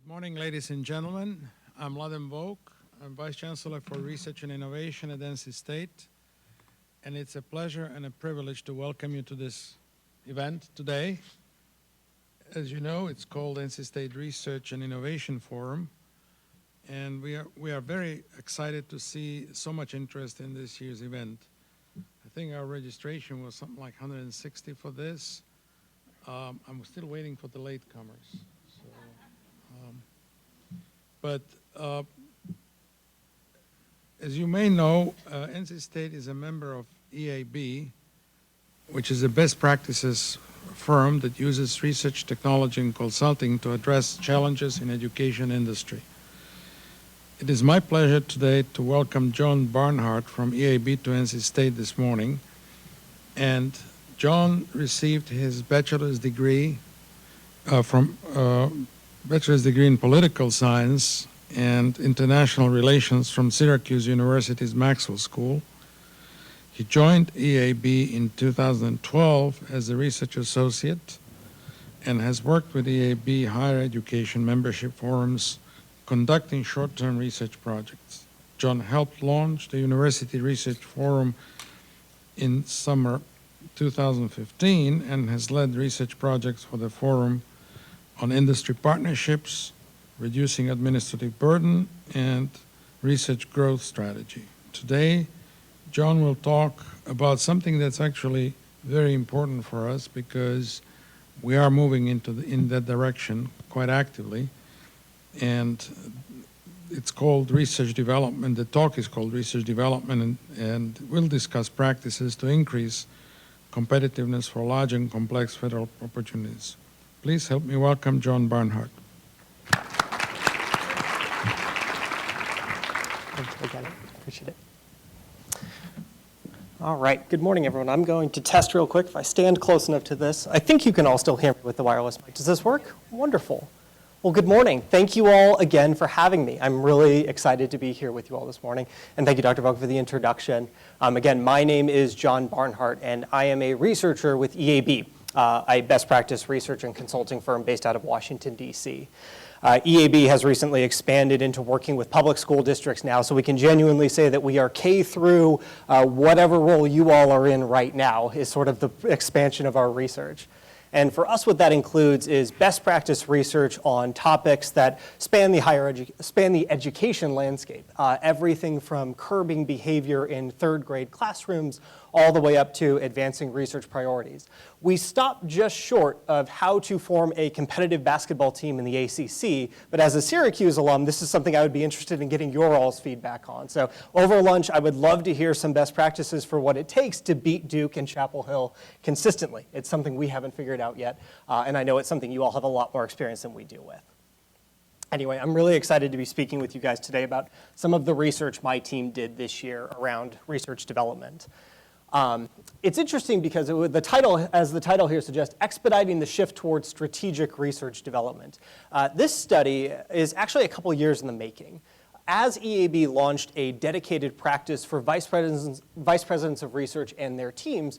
Good morning, ladies and gentlemen. I'm Laden Vogt. I'm Vice Chancellor for Research and Innovation at NC State. And it's a pleasure and a privilege to welcome you to this event today. As you know, it's called NC State Research and Innovation Forum. And we are very excited to see so much interest in this year's event. I think our registration was something like 160 for this. I'm still waiting for the latecomers. But as you may know, NC State is a member of EAB, which is a best practices firm that uses research, technology, and consulting to address challenges in education industry. It is my pleasure today to welcome Jon Barnhardt from EAB to NC State this morning. And Jon received his bachelor's degree in political science and international relations from Syracuse University's Maxwell School. He joined EAB in 2012 as a research associate and has worked with EAB higher education membership forums conducting short-term research projects. Jon helped launch the University Research Forum in summer 2015 and has led research projects for the forum on industry partnerships, reducing administrative burden, and research growth strategy. Today, Jon will talk about something that's actually very important for us because we are moving in that direction quite actively. And it's called research development. The talk is called research development, and we'll discuss practices to increase competitiveness for large and complex federal opportunities. Please help me welcome Jon Barnhardt. Thank you, appreciate it. All right, good morning, everyone. I'm going to test real quick. If I stand close enough to this, I think you can all still hear me with the wireless mic. Does this work? Wonderful. Well, good morning. Thank you all again for having me. I'm really excited to be here with you all this morning. And thank you, Dr. Vogt, for the introduction. Again, my name is Jon Barnhardt, and I am a researcher with EAB, a best practice research and consulting firm based out of Washington, D.C. EAB has recently expanded into working with public school districts now, so we can genuinely say that we are K through whatever role you all are in right now is sort of the expansion of our research. And for us, what that includes is best practice research on topics that span the education landscape. Everything from curbing behavior in third grade classrooms all the way up to advancing research priorities. We stopped just short of how to form a competitive basketball team in the ACC, but as a Syracuse alum, this is something I would be interested in getting your all's feedback on. So over lunch, I would love to hear some best practices for what it takes to beat Duke and Chapel Hill consistently. It's something we haven't figured out yet, and I know it's something you all have a lot more experience than we do with. Anyway, I'm really excited to be speaking with you guys today about some of the research my team did this year around research development. It's interesting because the title here suggests, expediting the shift towards strategic research development. This study is actually a couple years in the making. As EAB launched a dedicated practice for vice presidents of research and their teams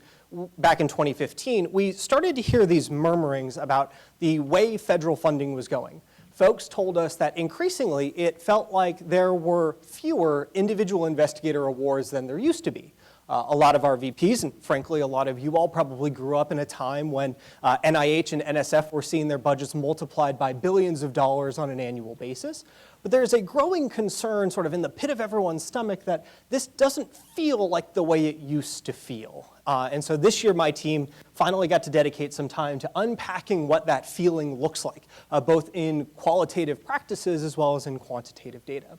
back in 2015, we started to hear these murmurings about the way federal funding was going. Folks told us that increasingly it felt like there were fewer individual investigator awards than there used to be. A lot of our VPs, and frankly, a lot of you all probably grew up in a time when NIH and NSF were seeing their budgets multiplied by billions of dollars on an annual basis. But there's a growing concern sort of in the pit of everyone's stomach that this doesn't feel like the way it used to feel. And so this year, my team finally got to dedicate some time to unpacking what that feeling looks like, both in qualitative practices as well as in quantitative data.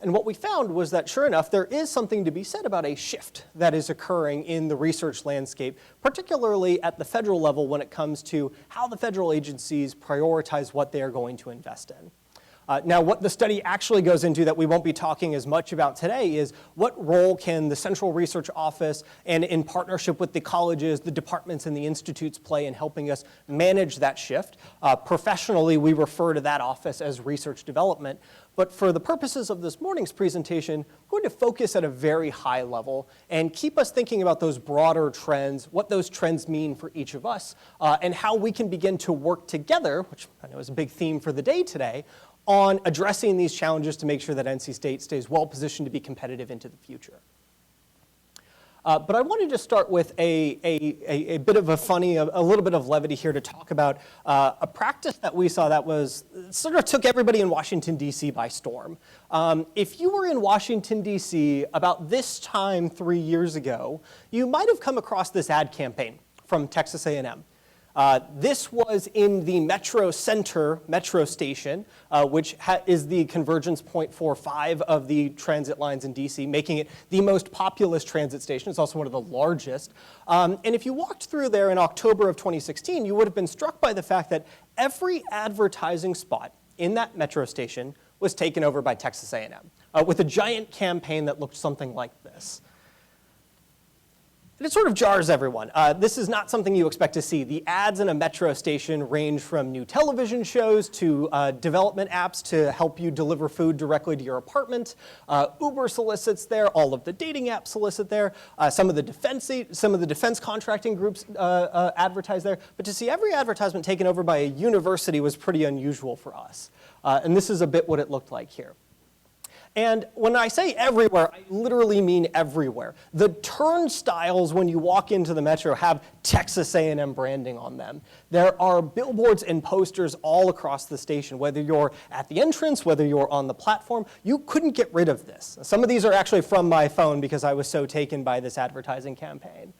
And what we found was that, sure enough, there is something to be said about a shift that is occurring in the research landscape, particularly at the federal level when it comes to how the federal agencies prioritize what they are going to invest in. Now, what the study actually goes into that we won't be talking as much about today is what role can the Central Research Office and in partnership with the colleges, the departments, and the institutes play in helping us manage that shift. Professionally, we refer to that office as research development. But for the purposes of this morning's presentation, I'm going to focus at a very high level and keep us thinking about those broader trends, what those trends mean for each of us, and how we can begin to work together, which I know is a big theme for the day today, on addressing these challenges to make sure that NC State stays well positioned to be competitive into the future. But I wanted to start with a bit of a little bit of levity here to talk about a practice that we saw that was sort of took everybody in Washington, D.C. by storm. If you were in Washington, D.C. about this time 3 years ago, you might have come across this ad campaign from Texas A&M. This was in the Metro Center metro station, which is the convergence point for 5 of the transit lines in DC, making it the most populous transit station. It's also one of the largest. And if you walked through there in October of 2016, you would have been struck by the fact that every advertising spot in that metro station was taken over by Texas A&M, with a giant campaign that looked something like this. And it sort of jars everyone. This is not something you expect to see. The ads in a metro station range from new television shows to development apps to help you deliver food directly to your apartment. Uber solicits there. All of the dating apps solicit there. Some of the defense contracting groups advertise there. But to see every advertisement taken over by a university was pretty unusual for us. And this is a bit what it looked like here. And when I say everywhere, I literally mean everywhere. The turnstiles when you walk into the metro have Texas A&M branding on them. There are billboards and posters all across the station. Whether you're at the entrance, whether you're on the platform, you couldn't get rid of this. Some of these are actually from my phone because I was so taken by this advertising campaign.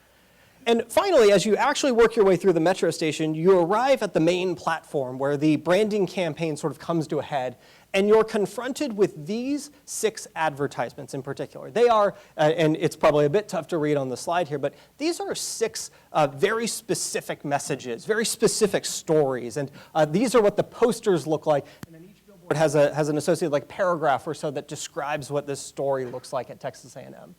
And finally, as you actually work your way through the metro station, you arrive at the main platform where the branding campaign sort of comes to a head, and you're confronted with these 6 advertisements in particular. They are, and it's probably a bit tough to read on the slide here, but these are 6 very specific messages, very specific stories, and these are what the posters look like. And then each billboard has an associated like paragraph or so that describes what this story looks like at Texas A&M.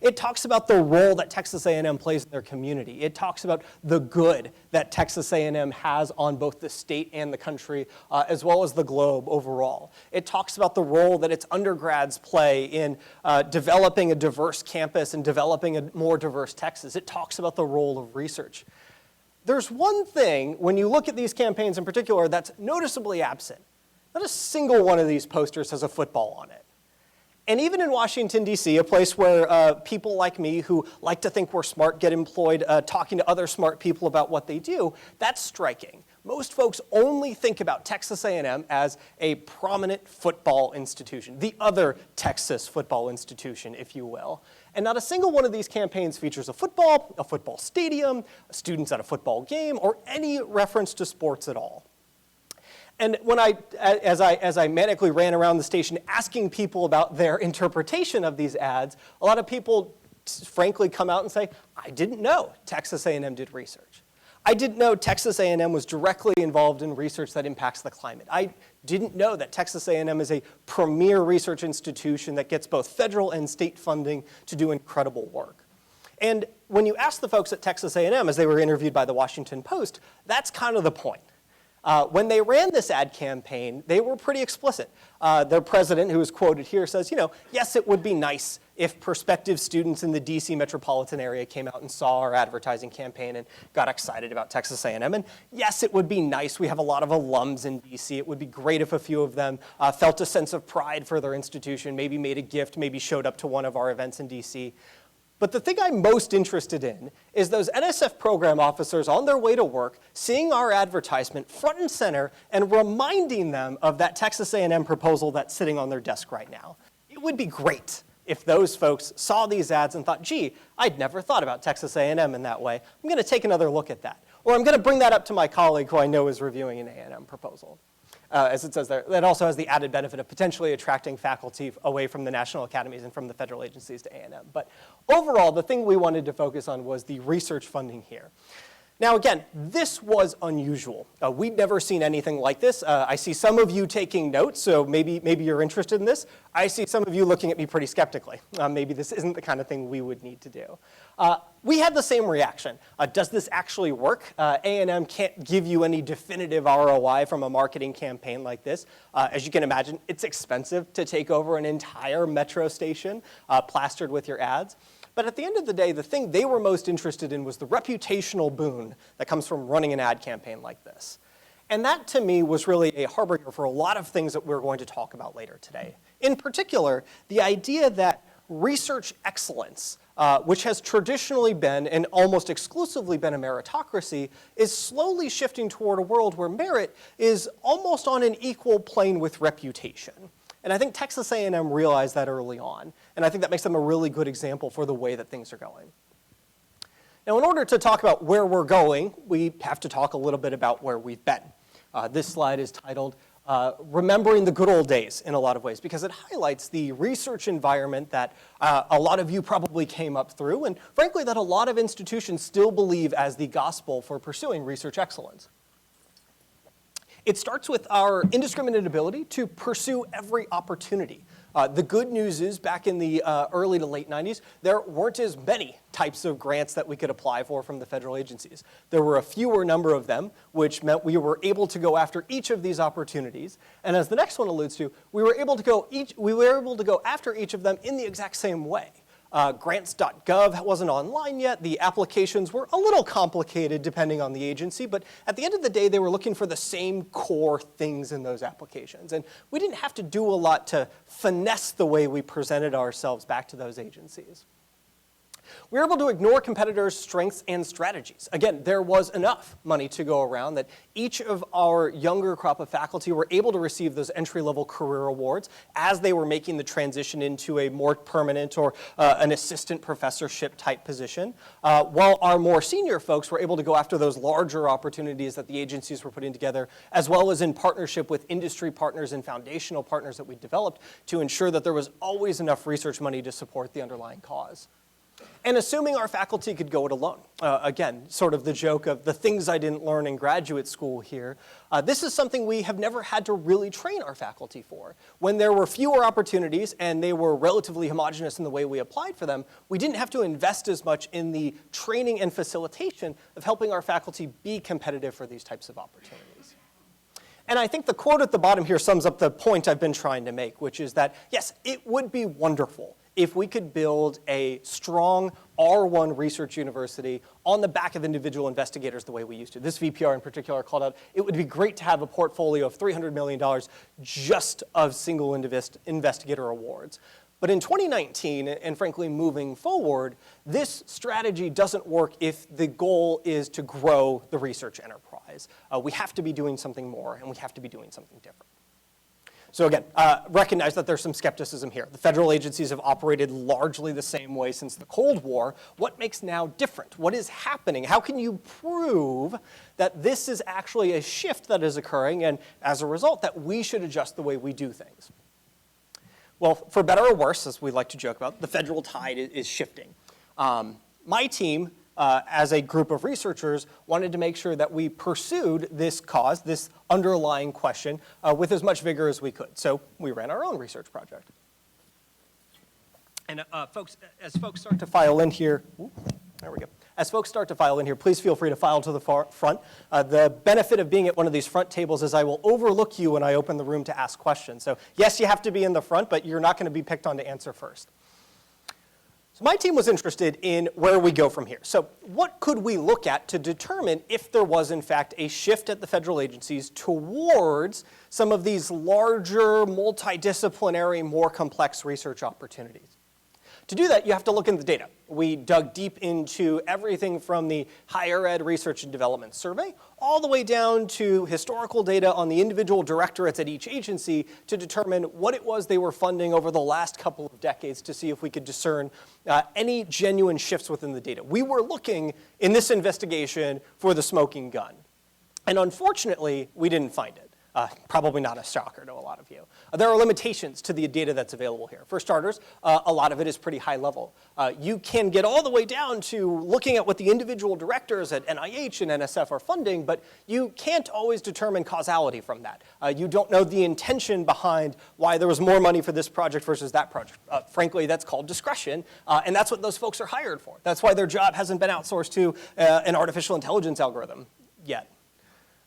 It talks about the role that Texas A&M plays in their community. It talks about the good that Texas A&M has on both the state and the country, as well as the globe overall. It talks about the role that its undergrads play in developing a diverse campus and developing a more diverse Texas. It talks about the role of research. There's one thing, when you look at these campaigns in particular, that's noticeably absent. Not a single one of these posters has a football on it. And even in Washington, D.C., a place where people like me who like to think we're smart get employed talking to other smart people about what they do, that's striking. Most folks only think about Texas A&M as a prominent football institution, the other Texas football institution, if you will. And not a single one of these campaigns features a football stadium, students at a football game, or any reference to sports at all. And when as I manically ran around the station asking people about their interpretation of these ads, a lot of people frankly come out and say, I didn't know Texas A&M did research. I didn't know Texas A&M was directly involved in research that impacts the climate. I didn't know that Texas A&M is a premier research institution that gets both federal and state funding to do incredible work. And when you ask the folks at Texas A&M, as they were interviewed by the Washington Post, that's kind of the point. When they ran this ad campaign, they were pretty explicit. Their president, who is quoted here, says, yes, it would be nice if prospective students in the DC metropolitan area came out and saw our advertising campaign and got excited about Texas A&M. And yes, it would be nice. We have a lot of alums in DC. It would be great if a few of them felt a sense of pride for their institution, maybe made a gift, maybe showed up to one of our events in DC. But the thing I'm most interested in is those NSF program officers on their way to work, seeing our advertisement front and center and reminding them of that Texas A&M proposal that's sitting on their desk right now. It would be great if those folks saw these ads and thought, gee, I'd never thought about Texas A&M in that way. I'm going to take another look at that. Or I'm going to bring that up to my colleague who I know is reviewing an A&M proposal. As it says there, that also has the added benefit of potentially attracting faculty away from the national academies and from the federal agencies to A&M. But overall, the thing we wanted to focus on was the research funding here. Now again, this was unusual. We'd never seen anything like this. I see some of you taking notes, so maybe you're interested in this. I see some of you looking at me pretty skeptically. Maybe this isn't the kind of thing we would need to do. We had the same reaction. Does this actually work? A&M can't give you any definitive ROI from a marketing campaign like this. As you can imagine, it's expensive to take over an entire metro station plastered with your ads. But at the end of the day, the thing they were most interested in was the reputational boon that comes from running an ad campaign like this. And that, to me, was really a harbinger for a lot of things that we're going to talk about later today. In particular, the idea that research excellence, which has traditionally been and almost exclusively been a meritocracy, is slowly shifting toward a world where merit is almost on an equal plane with reputation. And I think Texas A&M realized that early on, and I think that makes them a really good example for the way that things are going. Now, in order to talk about where we're going, we have to talk a little bit about where we've been. This slide is titled Remembering the Good Old Days in a lot of ways, because it highlights the research environment that a lot of you probably came up through, and frankly that a lot of institutions still believe as the gospel for pursuing research excellence. It starts with our indiscriminate ability to pursue every opportunity. The good news is, back in the early to late 90s, there weren't as many types of grants that we could apply for from the federal agencies. There were a fewer number of them, which meant we were able to go after each of these opportunities. And as the next one alludes to, we were able to go after each of them in the exact same way. Grants.gov wasn't online yet. The applications were a little complicated depending on the agency, but at the end of the day, they were looking for the same core things in those applications. And we didn't have to do a lot to finesse the way we presented ourselves back to those agencies. We were able to ignore competitors' strengths and strategies. Again, there was enough money to go around that each of our younger crop of faculty were able to receive those entry-level career awards as they were making the transition into a more permanent or an assistant professorship type position, while our more senior folks were able to go after those larger opportunities that the agencies were putting together, as well as in partnership with industry partners and foundational partners that we developed to ensure that there was always enough research money to support the underlying cause. And assuming our faculty could go it alone. Again, sort of the joke of the things I didn't learn in graduate school here. This is something we have never had to really train our faculty for. When there were fewer opportunities and they were relatively homogeneous in the way we applied for them, we didn't have to invest as much in the training and facilitation of helping our faculty be competitive for these types of opportunities. And I think the quote at the bottom here sums up the point I've been trying to make, which is that, yes, it would be wonderful if we could build a strong R1 research university on the back of individual investigators the way we used to. This VPR in particular called out, it would be great to have a portfolio of $300 million just of single investigator awards. But in 2019, and frankly moving forward, this strategy doesn't work if the goal is to grow the research enterprise. We have to be doing something more, and we have to be doing something different. So again, recognize that there's some skepticism here. The federal agencies have operated largely the same way since the Cold War. What makes now different? What is happening? How can you prove that this is actually a shift that is occurring, and as a result, that we should adjust the way we do things? Well, for better or worse, as we like to joke about, the federal tide is shifting. My team, as a group of researchers, wanted to make sure that we pursued this cause, this underlying question, with as much vigor as we could. So we ran our own research project. And as folks start to file in here, there we go. As folks start to file in here, please feel free to file to the front. The benefit of being at one of these front tables is I will overlook you when I open the room to ask questions. So yes, you have to be in the front, but you're not going to be picked on to answer first. So my team was interested in where we go from here. So what could we look at to determine if there was, in fact, a shift at the federal agencies towards some of these larger, multidisciplinary, more complex research opportunities? To do that, you have to look in the data. We dug deep into everything from the Higher Ed Research and Development Survey all the way down to historical data on the individual directorates at each agency to determine what it was they were funding over the last couple of decades to see if we could discern any genuine shifts within the data. We were looking in this investigation for the smoking gun. And unfortunately, we didn't find it. Probably not a shocker to a lot of you. There are limitations to the data that's available here. For starters, a lot of it is pretty high level. You can get all the way down to looking at what the individual directors at NIH and NSF are funding, but you can't always determine causality from that. You don't know the intention behind why there was more money for this project versus that project. Frankly, that's called discretion, and that's what those folks are hired for. That's why their job hasn't been outsourced to an artificial intelligence algorithm yet.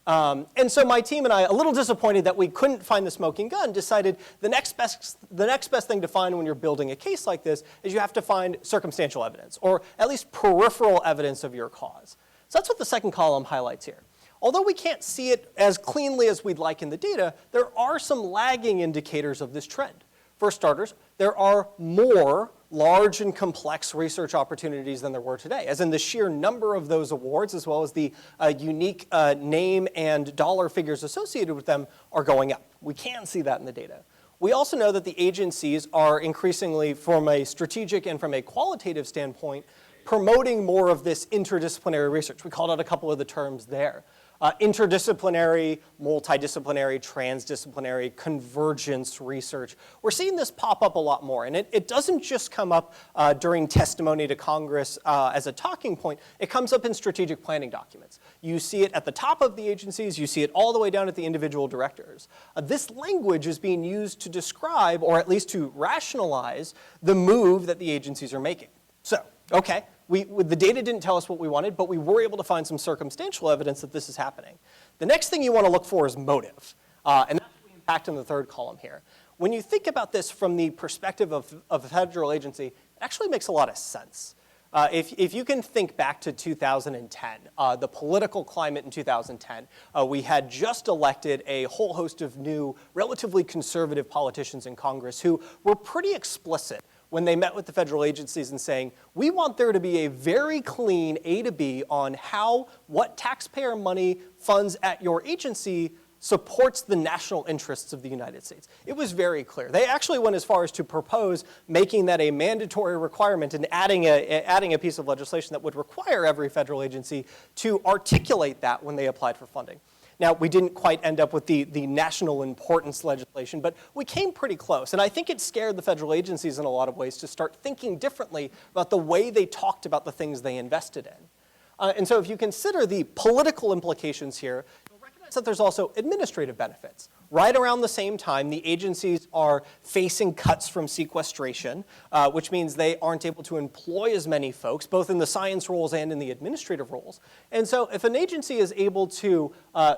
And so my team and I, a little disappointed that we couldn't find the smoking gun, decided the next best thing to find when you're building a case like this is you have to find circumstantial evidence, or at least peripheral evidence of your cause. So that's what the second column highlights here. Although we can't see it as cleanly as we'd like in the data, there are some lagging indicators of this trend. For starters, there are more large and complex research opportunities than there were today, as in the sheer number of those awards, as well as the unique name and dollar figures associated with them are going up. We can see that in the data. We also know that the agencies are increasingly, from a strategic and from a qualitative standpoint, promoting more of this interdisciplinary research. We called out a couple of the terms there. Interdisciplinary, multidisciplinary, transdisciplinary, convergence research. We're seeing this pop up a lot more, and it doesn't just come up during testimony to Congress as a talking point. It comes up in strategic planning documents. You see it at the top of the agencies, you see it all the way down at the individual directors. This language is being used to describe, or at least to rationalize, the move that the agencies are making. So, okay. The data didn't tell us what we wanted, but we were able to find some circumstantial evidence that this is happening. The next thing you want to look for is motive, and that's the impact in the third column here. When you think about this from the perspective of a federal agency, it actually makes a lot of sense. If you can think back to 2010, the political climate in 2010, we had just elected a whole host of new, relatively conservative politicians in Congress who were pretty explicit when they met with the federal agencies and saying, we want there to be a very clean A to B on how what taxpayer money funds at your agency supports the national interests of the United States. It was very clear. They actually went as far as to propose making that a mandatory requirement and adding a piece of legislation that would require every federal agency to articulate that when they applied for funding. Now, we didn't quite end up with the national importance legislation, but we came pretty close. And I think it scared the federal agencies in a lot of ways to start thinking differently about the way they talked about the things they invested in. And so if you consider the political implications here, you'll recognize that there's also administrative benefits. Right around the same time, the agencies are facing cuts from sequestration, which means they aren't able to employ as many folks, both in the science roles and in the administrative roles. And so if an agency is able to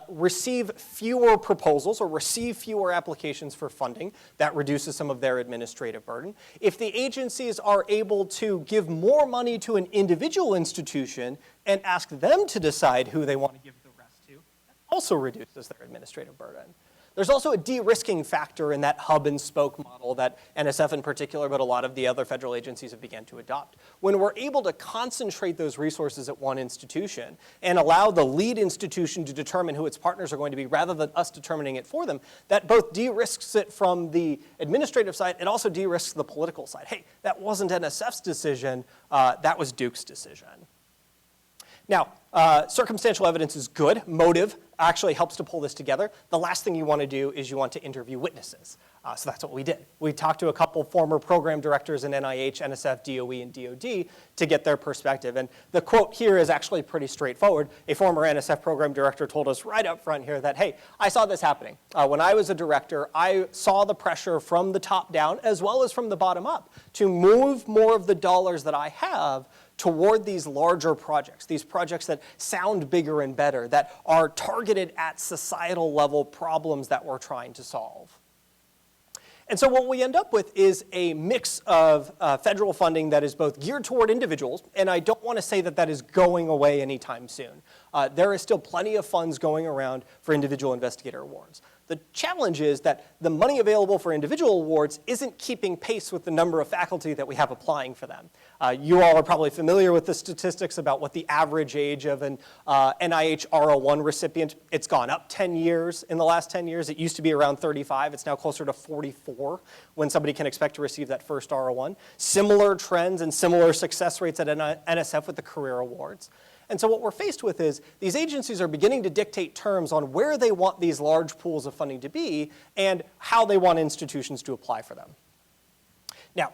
receive fewer proposals or receive fewer applications for funding, that reduces some of their administrative burden. If the agencies are able to give more money to an individual institution and ask them to decide who they want to give the rest to, that also reduces their administrative burden. There's also a de-risking factor in that hub and spoke model that NSF in particular, but a lot of the other federal agencies have begun to adopt. When we're able to concentrate those resources at one institution and allow the lead institution to determine who its partners are going to be rather than us determining it for them, that both de-risks it from the administrative side and also de-risks the political side. Hey, that wasn't NSF's decision, that was Duke's decision. Now, circumstantial evidence is good. Motive actually helps to pull this together. The last thing you want to do is you want to interview witnesses. So that's what we did. We talked to a couple former program directors in NIH, NSF, DOE, and DOD to get their perspective. And the quote here is actually pretty straightforward. A former NSF program director told us right up front here that, hey, I saw this happening. When I was a director, I saw the pressure from the top down as well as from the bottom up to move more of the dollars that I have toward these larger projects, these projects that sound bigger and better, that are targeted at societal level problems that we're trying to solve. And so what we end up with is a mix of federal funding that is both geared toward individuals, and I don't want to say that that is going away anytime soon. There is still plenty of funds going around for individual investigator awards. The challenge is that the money available for individual awards isn't keeping pace with the number of faculty that we have applying for them. You all are probably familiar with the statistics about what the average age of an NIH R01 recipient, it's gone up 10 years in the last 10 years. It used to be around 35. It's now closer to 44 when somebody can expect to receive that first R01. Similar trends and similar success rates at NSF with the career awards. And so what we're faced with is these agencies are beginning to dictate terms on where they want these large pools of funding to be and how they want institutions to apply for them. Now,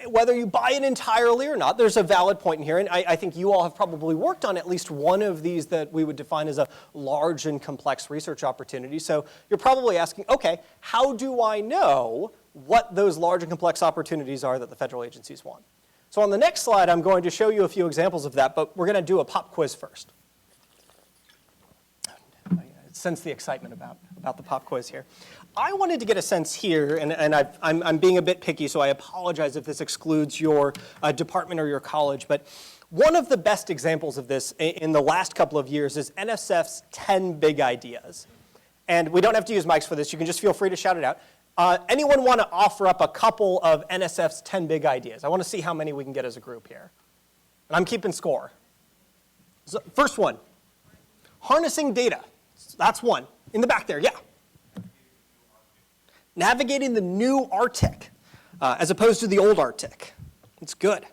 whether you buy it entirely or not, there's a valid point in here, and I think you all have probably worked on at least one of these that we would define as a large and complex research opportunity. So you're probably asking, okay, how do I know what those large and complex opportunities are that the federal agencies want? So on the next slide, I'm going to show you a few examples of that, but we're going to do a pop quiz first. I sense the excitement about the pop quiz here. I wanted to get a sense here, and I'm being a bit picky, so I apologize if this excludes your department or your college, but One of the best examples of this in the last couple of years is NSF's 10 big ideas. And we don't have to use mics for this. You can just feel free to shout it out. Anyone want to offer up a couple of NSF's 10 big ideas? I want to see how many we can get as a group here. And I'm keeping score. So, first one, harnessing data. That's one. In the back there, yeah. Navigating the new Arctic as opposed to the old Arctic. It's good.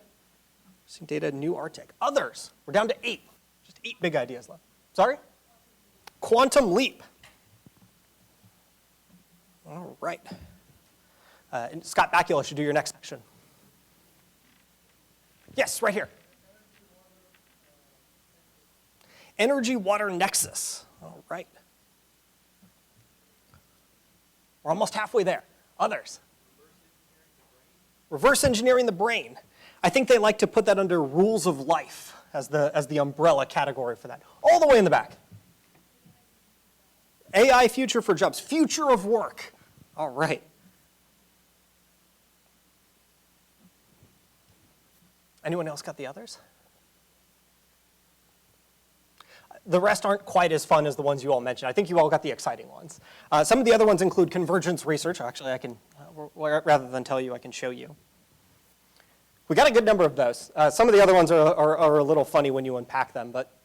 Harnessing data, new Arctic. Others, we're down to 8. Just 8 big ideas left. Sorry? Quantum leap. All right. And Scott Bakula should do your next section. Yes, right here. Energy-water nexus. All right. We're almost halfway there. Others. Reverse engineering the brain. I think they like to put that under rules of life as the umbrella category for that. All the way in the back. AI future for jobs. Future of work. All right. Anyone else got the others? The rest aren't quite as fun as the ones you all mentioned. I think you all got the exciting ones. Some of the other ones include convergence research. Actually, I can, rather than tell you, I can show you. We got a good number of those. Some of the other ones are a little funny when you unpack them, but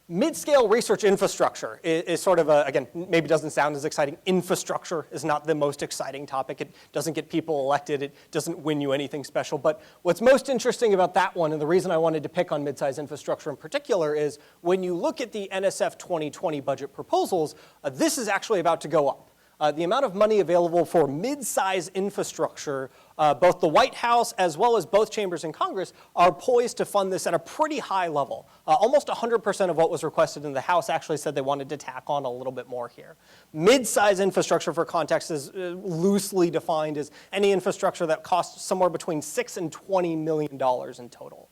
mid-scale research infrastructure is sort of again, maybe doesn't sound as exciting. Infrastructure is not the most exciting topic. It doesn't get people elected. It doesn't win you anything special. But what's most interesting about that one, and the reason I wanted to pick on mid-size infrastructure in particular, is when you look at the NSF 2020 budget proposals, this is actually about to go up. The amount of money available for mid-size infrastructure, both the White House as well as both chambers in Congress are poised to fund this at a pretty high level. Almost 100% of what was requested in the House actually said they wanted to tack on a little bit more here. Mid-size infrastructure, for context, is loosely defined as any infrastructure that costs somewhere between $6 and $20 million in total.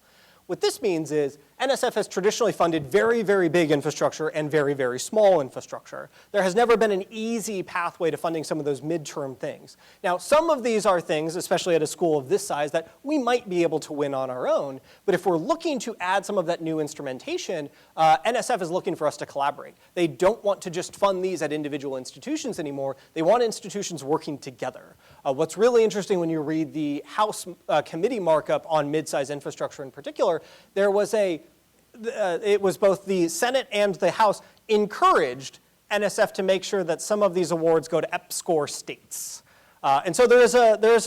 What this means is NSF has traditionally funded very, very big infrastructure and very, very small infrastructure. There has never been an easy pathway to funding some of those midterm things. Now, some of these are things, especially at a school of this size, that we might be able to win on our own. But if we're looking to add some of that new instrumentation, NSF is looking for us to collaborate. They don't want to just fund these at individual institutions anymore. They want institutions working together. What's really interesting when you read the House committee markup on mid-size infrastructure in particular, there was it was both the Senate and the House encouraged NSF to make sure that some of these awards go to EPSCoR states. And so there is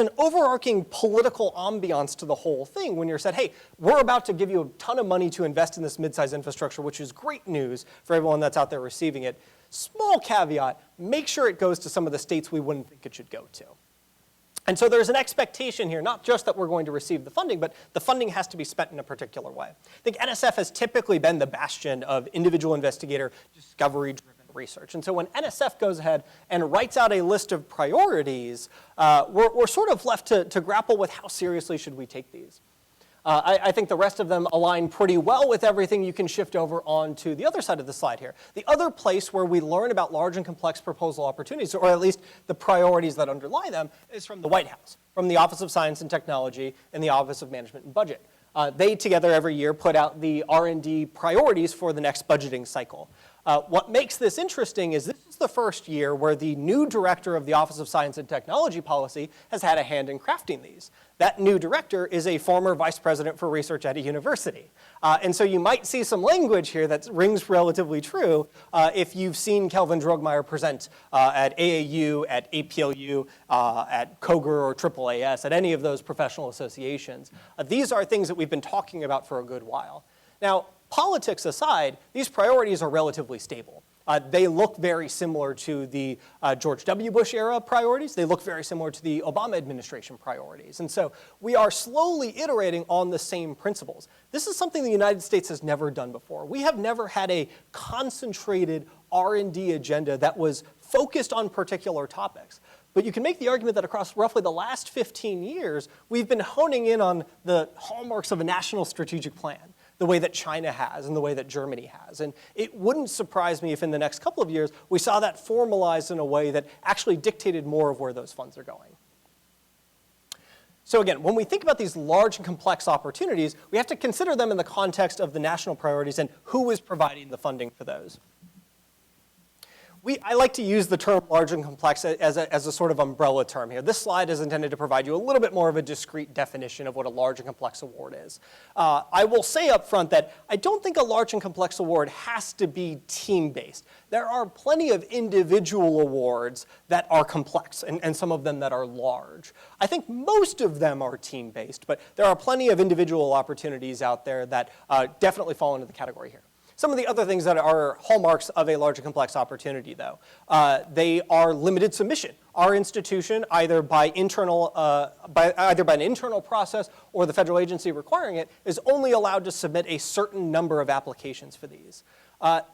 an overarching political ambiance to the whole thing when you're said, hey, we're about to give you a ton of money to invest in this mid-size infrastructure, which is great news for everyone that's out there receiving it. Small caveat, make sure it goes to some of the states we wouldn't think it should go to. And so there's an expectation here, not just that we're going to receive the funding, but the funding has to be spent in a particular way. I think NSF has typically been the bastion of individual investigator discovery-driven research. And so when NSF goes ahead and writes out a list of priorities, we're sort of left to grapple with how seriously should we take these. I think the rest of them align pretty well with everything. You can shift over onto the other side of the slide here. The other place where we learn about large and complex proposal opportunities, or at least the priorities that underlie them, is from the White House, from the Office of Science and Technology and the Office of Management and Budget. They together every year put out the R&D priorities for the next budgeting cycle. What makes this interesting is this is the first year where the new director of the Office of Science and Technology Policy has had a hand in crafting these. That new director is a former vice president for research at a university. And so you might see some language here that rings relatively true if you've seen Kelvin Drogmeyer present at AAU, at APLU, at COGR or AAAS, at any of those professional associations. These are things that we've been talking about for a good while. Now, politics aside, these priorities are relatively stable. They look very similar to the George W. Bush era priorities. They look very similar to the Obama administration priorities. And so we are slowly iterating on the same principles. This is something the United States has never done before. We have never had a concentrated R&D agenda that was focused on particular topics. But you can make the argument that across roughly the last 15 years, we've been honing in on the hallmarks of a national strategic plan, the way that China has and the way that Germany has. And it wouldn't surprise me if in the next couple of years we saw that formalized in a way that actually dictated more of where those funds are going. So again, when we think about these large and complex opportunities, we have to consider them in the context of the national priorities and who is providing the funding for those. I like to use the term large and complex as a sort of umbrella term here. This slide is intended to provide you a little bit more of a discrete definition of what a large and complex award is. I will say up front that I don't think a large and complex award has to be team-based. There are plenty of individual awards that are complex and some of them that are large. I think most of them are team-based, but there are plenty of individual opportunities out there that definitely fall into the category here. Some of the other things that are hallmarks of a large and complex opportunity, though, they are limited submission. Our institution, either by an internal process or the federal agency requiring it, is only allowed to submit a certain number of applications for these.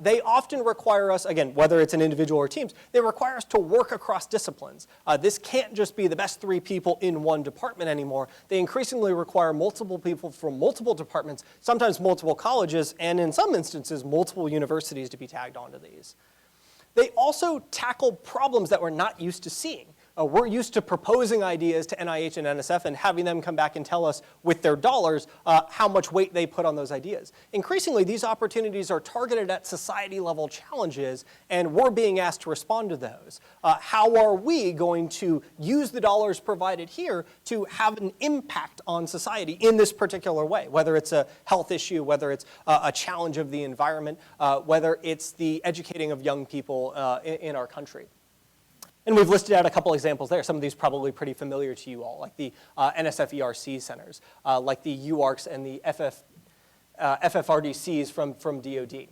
They often require us, again, whether it's an individual or teams, they require us to work across disciplines. This can't just be the best 3 people in one department anymore. They increasingly require multiple people from multiple departments, sometimes multiple colleges, and in some instances, multiple universities to be tagged onto these. They also tackle problems that we're not used to seeing. We're used to proposing ideas to NIH and NSF and having them come back and tell us with their dollars how much weight they put on those ideas. Increasingly, these opportunities are targeted at society-level challenges, and we're being asked to respond to those. How are we going to use the dollars provided here to have an impact on society in this particular way, whether it's a health issue, whether it's a challenge of the environment, whether it's the educating of young people in our country. And we've listed out a couple examples there. Some of these probably pretty familiar to you all, like the NSF ERC centers, like the UARCs and the FFRDCs from DOD.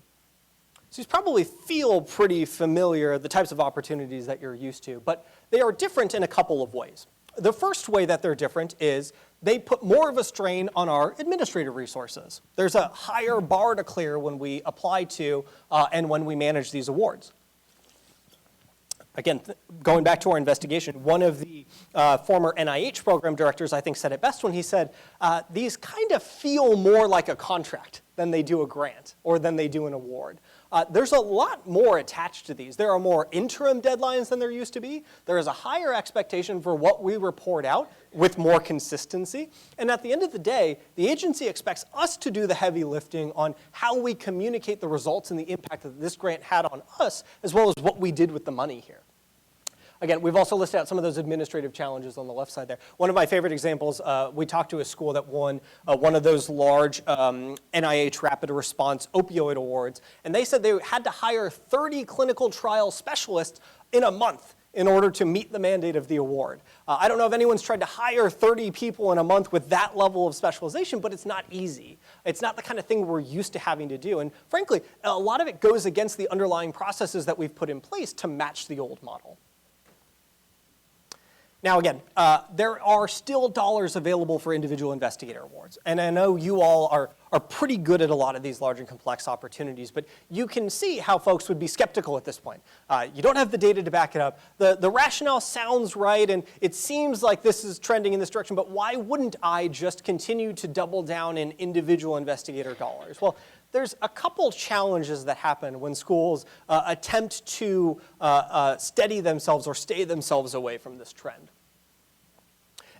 So you probably feel pretty familiar, the types of opportunities that you're used to, but they are different in a couple of ways. The first way that they're different is they put more of a strain on our administrative resources. There's a higher bar to clear when we apply to and when we manage these awards. Again, going back to our investigation, one of the former NIH program directors, I think, said it best when he said, these kind of feel more like a contract than they do a grant or than they do an award. There's a lot more attached to these. There are more interim deadlines than there used to be. There is a higher expectation for what we report out with more consistency. And at the end of the day, the agency expects us to do the heavy lifting on how we communicate the results and the impact that this grant had on us, as well as what we did with the money here. Again, we've also listed out some of those administrative challenges on the left side there. One of my favorite examples, we talked to a school that won one of those large NIH Rapid Response Opioid Awards, and they said they had to hire 30 clinical trial specialists in a month in order to meet the mandate of the award. I don't know if anyone's tried to hire 30 people in a month with that level of specialization, but it's not easy. It's not the kind of thing we're used to having to do, and frankly, a lot of it goes against the underlying processes that we've put in place to match the old model. Now again, there are still dollars available for individual investigator awards. And I know you all are pretty good at a lot of these large and complex opportunities, but you can see how folks would be skeptical at this point. You don't have the data to back it up. The rationale sounds right, and it seems like this is trending in this direction, but why wouldn't I just continue to double down in individual investigator dollars? Well, there's a couple challenges that happen when schools attempt to steady themselves or stay themselves away from this trend.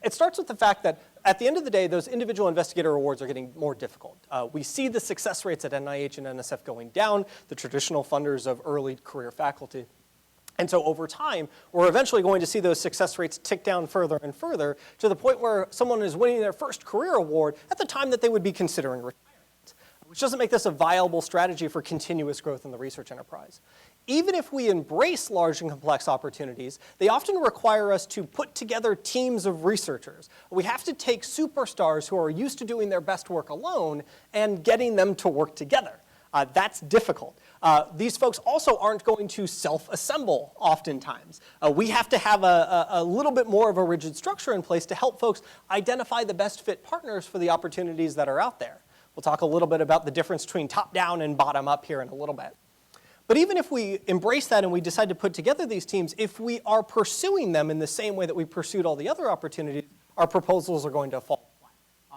It starts with the fact that at the end of the day, those individual investigator awards are getting more difficult. We see the success rates at NIH and NSF going down, the traditional funders of early career faculty. And so over time, we're eventually going to see those success rates tick down further and further to the point where someone is winning their first career award at the time that they would be considering retirement, which doesn't make this a viable strategy for continuous growth in the research enterprise. Even if we embrace large and complex opportunities, they often require us to put together teams of researchers. We have to take superstars who are used to doing their best work alone and getting them to work together. That's difficult. These folks also aren't going to self-assemble oftentimes. We have to have a little bit more of a rigid structure in place to help folks identify the best fit partners for the opportunities that are out there. We'll talk a little bit about the difference between top-down and bottom-up here in a little bit. But even if we embrace that and we decide to put together these teams, if we are pursuing them in the same way that we pursued all the other opportunities, our proposals are going to fall flat.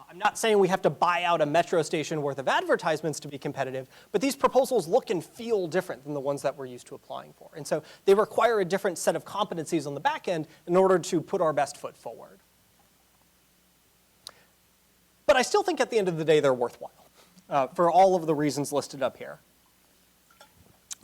I'm not saying we have to buy out a metro station worth of advertisements to be competitive, but these proposals look and feel different than the ones that we're used to applying for. And so they require a different set of competencies on the back end in order to put our best foot forward. But I still think at the end of the day they're worthwhile for all of the reasons listed up here.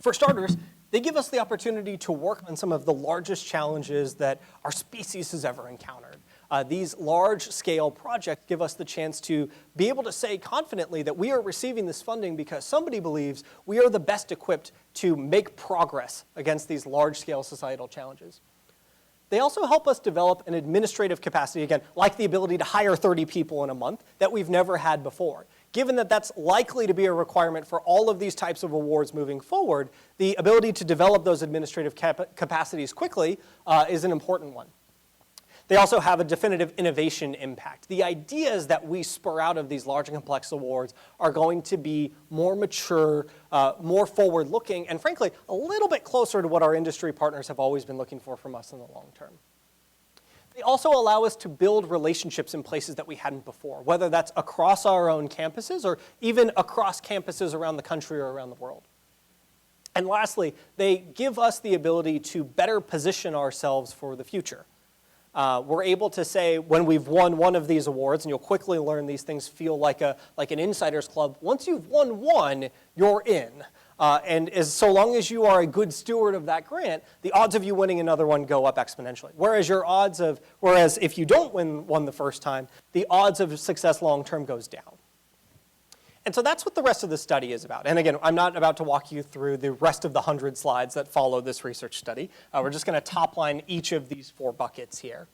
For starters, they give us the opportunity to work on some of the largest challenges that our species has ever encountered. These large-scale projects give us the chance to be able to say confidently that we are receiving this funding because somebody believes we are the best equipped to make progress against these large-scale societal challenges. They also help us develop an administrative capacity, again, like the ability to hire 30 people in a month that we've never had before. Given that that's likely to be a requirement for all of these types of awards moving forward, the ability to develop those administrative capacities quickly is an important one. They also have a definitive innovation impact. The ideas that we spur out of these large and complex awards are going to be more mature, more forward-looking, and frankly, a little bit closer to what our industry partners have always been looking for from us in the long term. They also allow us to build relationships in places that we hadn't before, whether that's across our own campuses or even across campuses around the country or around the world. And lastly, they give us the ability to better position ourselves for the future. We're able to say when we've won one of these awards, and you'll quickly learn these things feel like an insider's club, once you've won one, you're in. And so long as you are a good steward of that grant, the odds of you winning another one go up exponentially. Whereas if you don't win one the first time, the odds of success long-term goes down. And so that's what the rest of the study is about. And again, I'm not about to walk you through the rest of the 100 slides that follow this research study. We're just going to top line each of these 4 buckets here.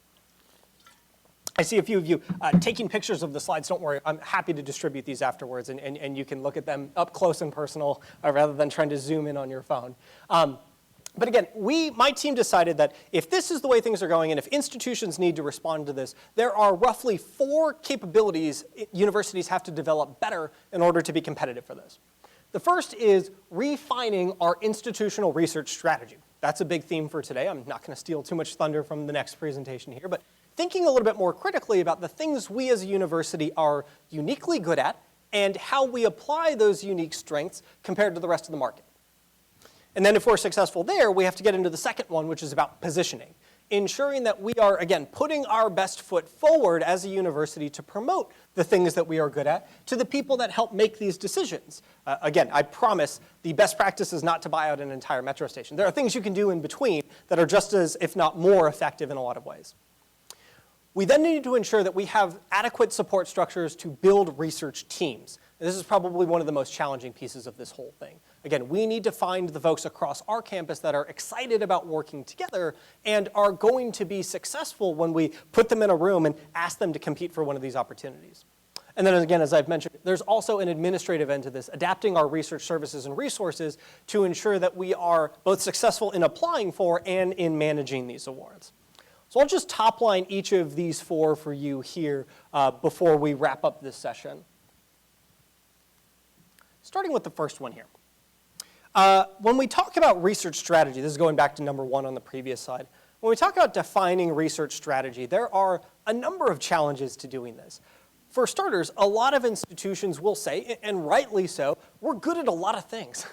I see a few of you taking pictures of the slides. Don't worry, I'm happy to distribute these afterwards, and you can look at them up close and personal rather than trying to zoom in on your phone. But again, my team decided that if this is the way things are going and if institutions need to respond to this, there are roughly 4 capabilities universities have to develop better in order to be competitive for this. The first is refining our institutional research strategy. That's a big theme for today. I'm not going to steal too much thunder from the next presentation here, but thinking a little bit more critically about the things we as a university are uniquely good at and how we apply those unique strengths compared to the rest of the market. And then if we're successful there, we have to get into the second one, which is about positioning. Ensuring that we are, again, putting our best foot forward as a university to promote the things that we are good at to the people that help make these decisions. Again, I promise the best practice is not to buy out an entire metro station. There are things you can do in between that are just as, if not more, effective in a lot of ways. We then need to ensure that we have adequate support structures to build research teams. And this is probably one of the most challenging pieces of this whole thing. Again, we need to find the folks across our campus that are excited about working together and are going to be successful when we put them in a room and ask them to compete for one of these opportunities. And then again, as I've mentioned, there's also an administrative end to this, adapting our research services and resources to ensure that we are both successful in applying for and in managing these awards. So I'll just top line each of these 4 for you here before we wrap up this session. Starting with the first one here. When we talk about research strategy, this is going back to number 1 on the previous slide. When we talk about defining research strategy, there are a number of challenges to doing this. For starters, a lot of institutions will say, and rightly so, we're good at a lot of things.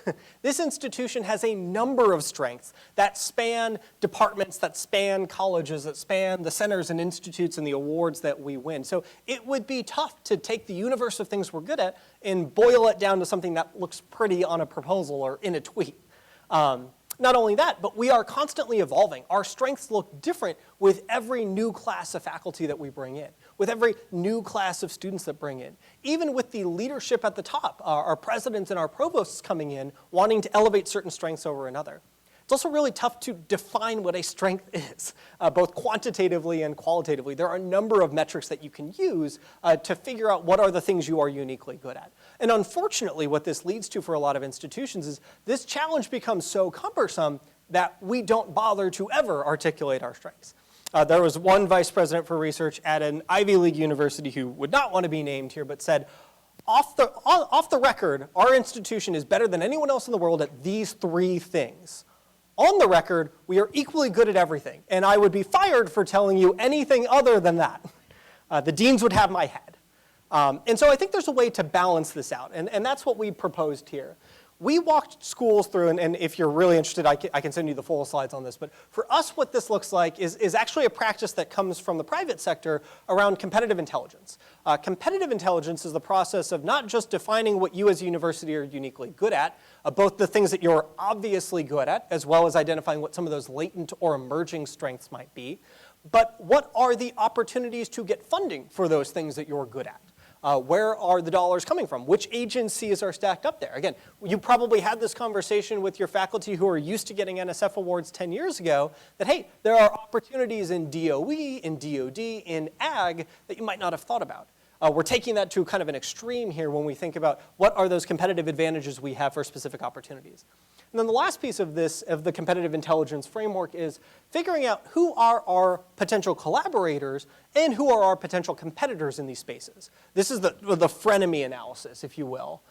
This institution has a number of strengths that span departments, that span colleges, that span the centers and institutes and the awards that we win. So it would be tough to take the universe of things we're good at and boil it down to something that looks pretty on a proposal or in a tweet. Not only that, but we are constantly evolving. Our strengths look different with every new class of faculty that we bring in, with every new class of students that bring in. Even with the leadership at the top, our presidents and our provosts coming in, wanting to elevate certain strengths over another. It's also really tough to define what a strength is, both quantitatively and qualitatively. There are a number of metrics that you can use to figure out what are the things you are uniquely good at. And unfortunately, what this leads to for a lot of institutions is this challenge becomes so cumbersome that we don't bother to ever articulate our strengths. There was one vice president for research at an Ivy League university who would not want to be named here, but said, off the record, our institution is better than anyone else in the world at these 3 things. On the record, we are equally good at everything, and I would be fired for telling you anything other than that. The deans would have my head. And so I think there's a way to balance this out, and that's what we proposed here. we walked schools through, and if you're really interested, I can send you the full slides on this, but for us what this looks like is actually a practice that comes from the private sector around competitive intelligence. Competitive intelligence is the process of not just defining what you as a university are uniquely good at, both the things that you're obviously good at, as well as identifying what some of those latent or emerging strengths might be, but what are the opportunities to get funding for those things that you're good at? Where are the dollars coming from? Which agencies are stacked up there? Again, you probably had this conversation with your faculty who are used to getting NSF awards 10 years ago that, hey, there are opportunities in DOE, in DOD, in ag that you might not have thought about. We're taking that to kind of an extreme here when we think about what are those competitive advantages we have for specific opportunities. And then the last piece of this, of the competitive intelligence framework, is figuring out who are our potential collaborators and who are our potential competitors in these spaces. This is the frenemy analysis, if you will.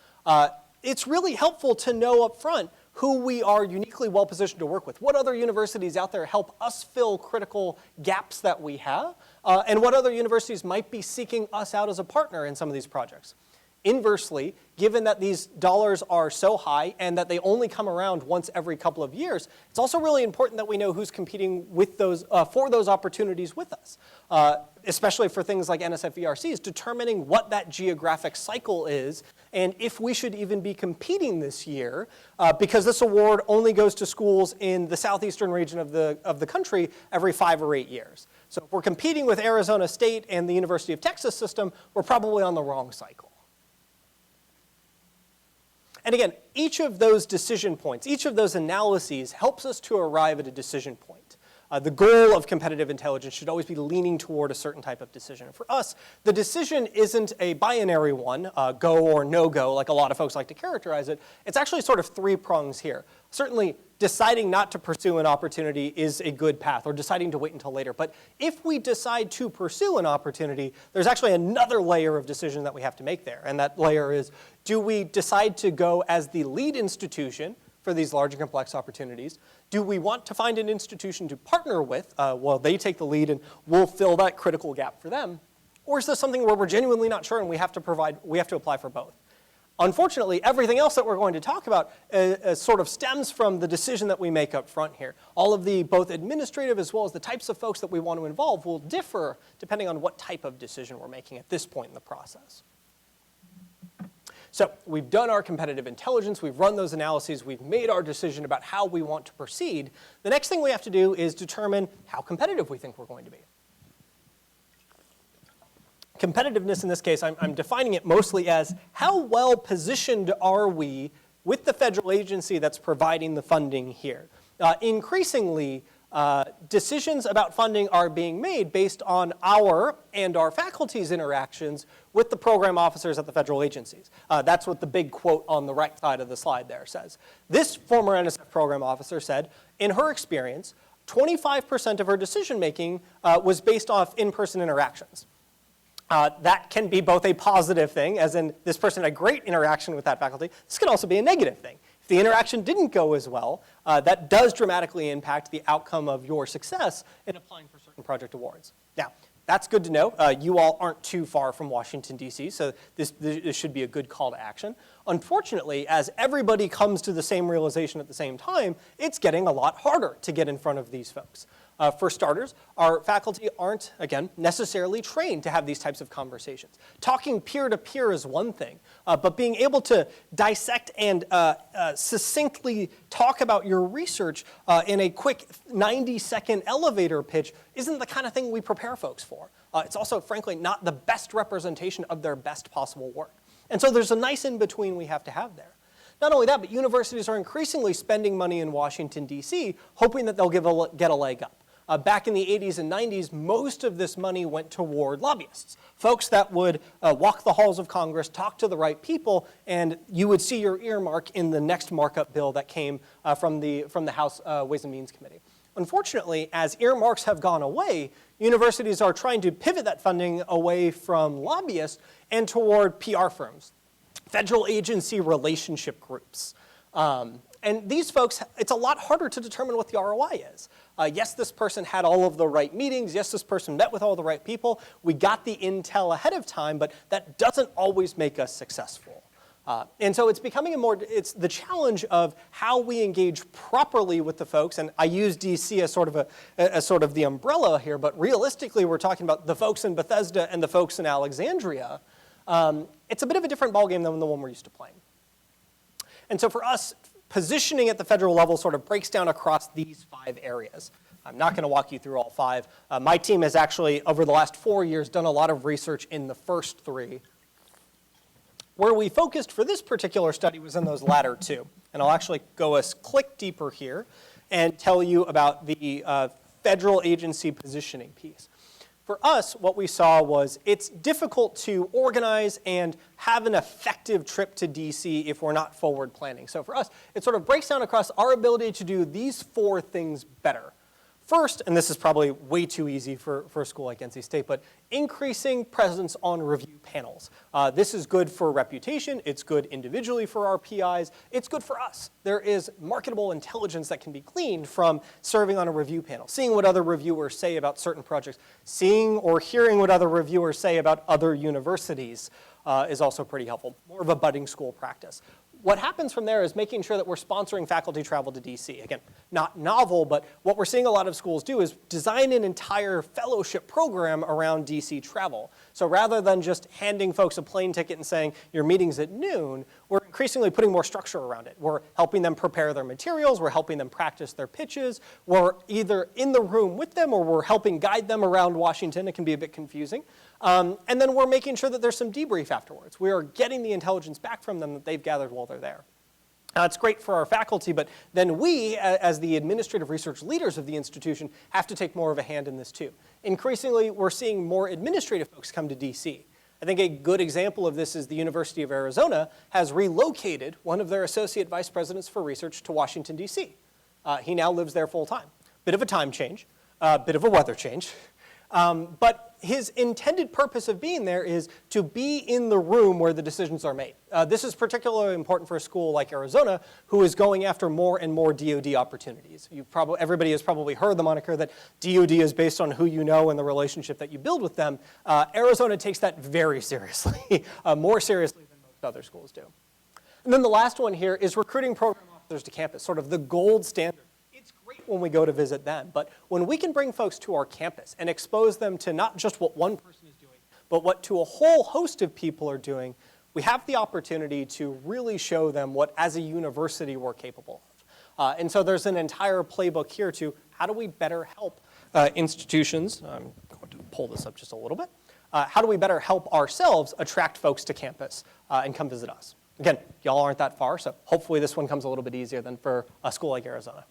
It's really helpful to know up front who we are uniquely well positioned to work with. What other universities out there help us fill critical gaps that we have, and what other universities might be seeking us out as a partner in some of these projects. Inversely, given that these dollars are so high and that they only come around once every couple of years, it's also really important that we know who's competing with those, for those opportunities with us, especially for things like NSF ERCs, determining what that geographic cycle is and if we should even be competing this year, because this award only goes to schools in the southeastern region of the country every 5 or 8 years. So if we're competing with Arizona State and the University of Texas system, we're probably on the wrong cycle. And again, each of those decision points, each of those analyses helps us to arrive at a decision point. The goal of competitive intelligence should always be leaning toward a certain type of decision. And for us, the decision isn't a binary one, go or no go, like a lot of folks like to characterize it. It's actually sort of 3 prongs here. Certainly, deciding not to pursue an opportunity is a good path, or deciding to wait until later. But if we decide to pursue an opportunity, there's actually another layer of decision that we have to make there. And that layer is, do we decide to go as the lead institution for these large and complex opportunities? Do we want to find an institution to partner with while they take the lead and we'll fill that critical gap for them? Or is this something where we're genuinely not sure and we have to apply for both? Unfortunately, everything else that we're going to talk about sort of stems from the decision that we make up front here. All of the both administrative as well as the types of folks that we want to involve will differ depending on what type of decision we're making at this point in the process. So we've done our competitive intelligence, we've run those analyses, we've made our decision about how we want to proceed. The next thing we have to do is determine how competitive we think we're going to be. Competitiveness in this case, I'm defining it mostly as how well positioned are we with the federal agency that's providing the funding here. Increasingly, decisions about funding are being made based on our and our faculty's interactions with the program officers at the federal agencies. That's what the big quote on the right side of the slide there says. This former NSF program officer said, in her experience, 25% of her decision making was based off in-person interactions. That can be both a positive thing, as in this person had great interaction with that faculty. This can also be a negative thing. If the interaction didn't go as well, that does dramatically impact the outcome of your success in applying for certain project awards. Now, that's good to know. You all aren't too far from Washington, D.C., so this should be a good call to action. Unfortunately, as everybody comes to the same realization at the same time, it's getting a lot harder to get in front of these folks. For starters, our faculty aren't, again, necessarily trained to have these types of conversations. Talking peer-to-peer is one thing, but being able to dissect and succinctly talk about your research in a quick 90-second elevator pitch isn't the kind of thing we prepare folks for. It's also, frankly, not the best representation of their best possible work. And so there's a nice in-between we have to have there. Not only that, but universities are increasingly spending money in Washington, D.C., hoping that they'll get a leg up. Back in the 80s and 90s, most of this money went toward lobbyists, folks that would walk the halls of Congress, talk to the right people, and you would see your earmark in the next markup bill that came from the House Ways and Means Committee. Unfortunately, as earmarks have gone away, universities are trying to pivot that funding away from lobbyists and toward PR firms, federal agency relationship groups. And these folks, it's a lot harder to determine what the ROI is. Yes, this person had all of the right meetings. Yes, this person met with all the right people. We got the intel ahead of time, but that doesn't always make us successful. And so it's becoming it's the challenge of how we engage properly with the folks, and I use DC as sort of the umbrella here, but realistically we're talking about the folks in Bethesda and the folks in Alexandria. It's a bit of a different ballgame than the one we're used to playing. And so for us, positioning at the federal level sort of breaks down across these 5 areas. I'm not going to walk you through all 5. My team has actually, over the last 4 years, done a lot of research in the first 3. Where we focused for this particular study was in those latter 2. And I'll actually go a click deeper here and tell you about the federal agency positioning piece. For us, what we saw was it's difficult to organize and have an effective trip to DC if we're not forward planning. So for us, it sort of breaks down across our ability to do these 4 things better. First, and this is probably way too easy for a school like NC State, but increasing presence on review panels. This is good for reputation, it's good individually for our PIs, it's good for us. There is marketable intelligence that can be gleaned from serving on a review panel, seeing what other reviewers say about certain projects, seeing or hearing what other reviewers say about other universities is also pretty helpful, more of a budding school practice. What happens from there is making sure that we're sponsoring faculty travel to DC. Again, not novel, but what we're seeing a lot of schools do is design an entire fellowship program around DC travel. So rather than just handing folks a plane ticket and saying, your meeting's at noon, we're increasingly putting more structure around it. We're helping them prepare their materials, we're helping them practice their pitches, we're either in the room with them or we're helping guide them around Washington. It can be a bit confusing. And then we're making sure that there's some debrief afterwards. We are getting the intelligence back from them that they've gathered while they're there. It's great for our faculty, but then we, as the administrative research leaders of the institution, have to take more of a hand in this too. Increasingly, we're seeing more administrative folks come to DC. I think a good example of this is the University of Arizona has relocated one of their associate vice presidents for research to Washington, DC. He now lives there full time. Bit of a time change, bit of a weather change. But his intended purpose of being there is to be in the room where the decisions are made. This is particularly important for a school like Arizona, who is going after more and more DoD opportunities. Everybody has probably heard the moniker that DoD is based on who you know and the relationship that you build with them. Arizona takes that very seriously, more seriously than most other schools do. And then the last one here is recruiting program officers to campus, sort of the gold standard. It's great when we go to visit them, but when we can bring folks to our campus and expose them to not just what one person is doing, but what to a whole host of people are doing, we have the opportunity to really show them what, as a university, we're capable of. And so there's an entire playbook here to how do we better help institutions, I'm going to pull this up just a little bit, how do we better help ourselves attract folks to campus and come visit us? Again, y'all aren't that far, so hopefully this one comes a little bit easier than for a school like Arizona.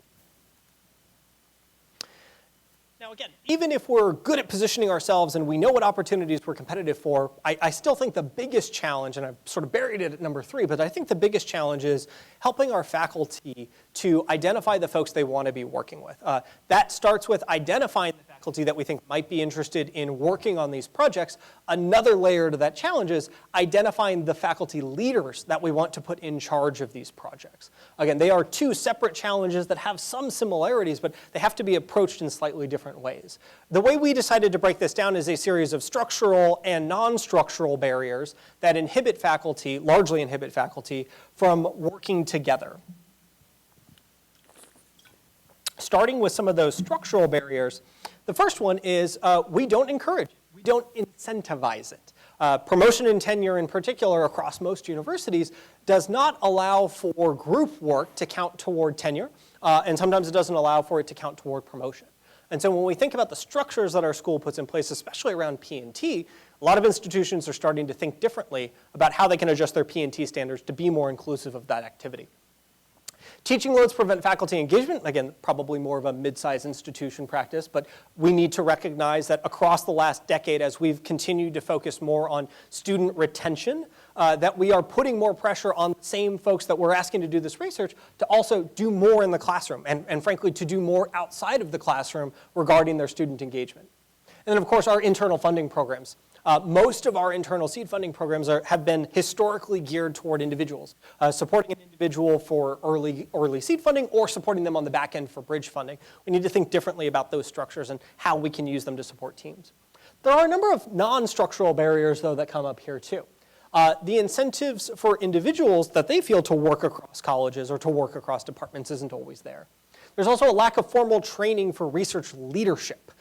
Now again, even if we're good at positioning ourselves and we know what opportunities we're competitive for, I still think the biggest challenge, and I've sort of buried it at number 3, but I think the biggest challenge is helping our faculty to identify the folks they want to be working with. That starts with identifying the faculty that we think might be interested in working on these projects. Another layer to that challenge is identifying the faculty leaders that we want to put in charge of these projects. Again, they are 2 separate challenges that have some similarities, but they have to be approached in slightly different ways. The way we decided to break this down is a series of structural and non-structural barriers that inhibit faculty, largely inhibit faculty, from working together. Starting with some of those structural barriers, the first one is we don't encourage it. We don't incentivize it. Promotion and tenure in particular across most universities does not allow for group work to count toward tenure, and sometimes it doesn't allow for it to count toward promotion. And so when we think about the structures that our school puts in place, especially around P&T, a lot of institutions are starting to think differently about how they can adjust their P&T standards to be more inclusive of that activity. Teaching loads prevent faculty engagement. Again, probably more of a mid-sized institution practice, but we need to recognize that across the last decade, as we've continued to focus more on student retention, that we are putting more pressure on the same folks that we're asking to do this research to also do more in the classroom, and frankly, to do more outside of the classroom regarding their student engagement. And then, of course, our internal funding programs. Most of our internal seed funding programs have been historically geared toward individuals, supporting an individual for early seed funding or supporting them on the back end for bridge funding. We need to think differently about those structures and how we can use them to support teams. There are a number of non-structural barriers, though, that come up here, too. the incentives for individuals that they feel to work across colleges or to work across departments isn't always there. There's also a lack of formal training for research leadership.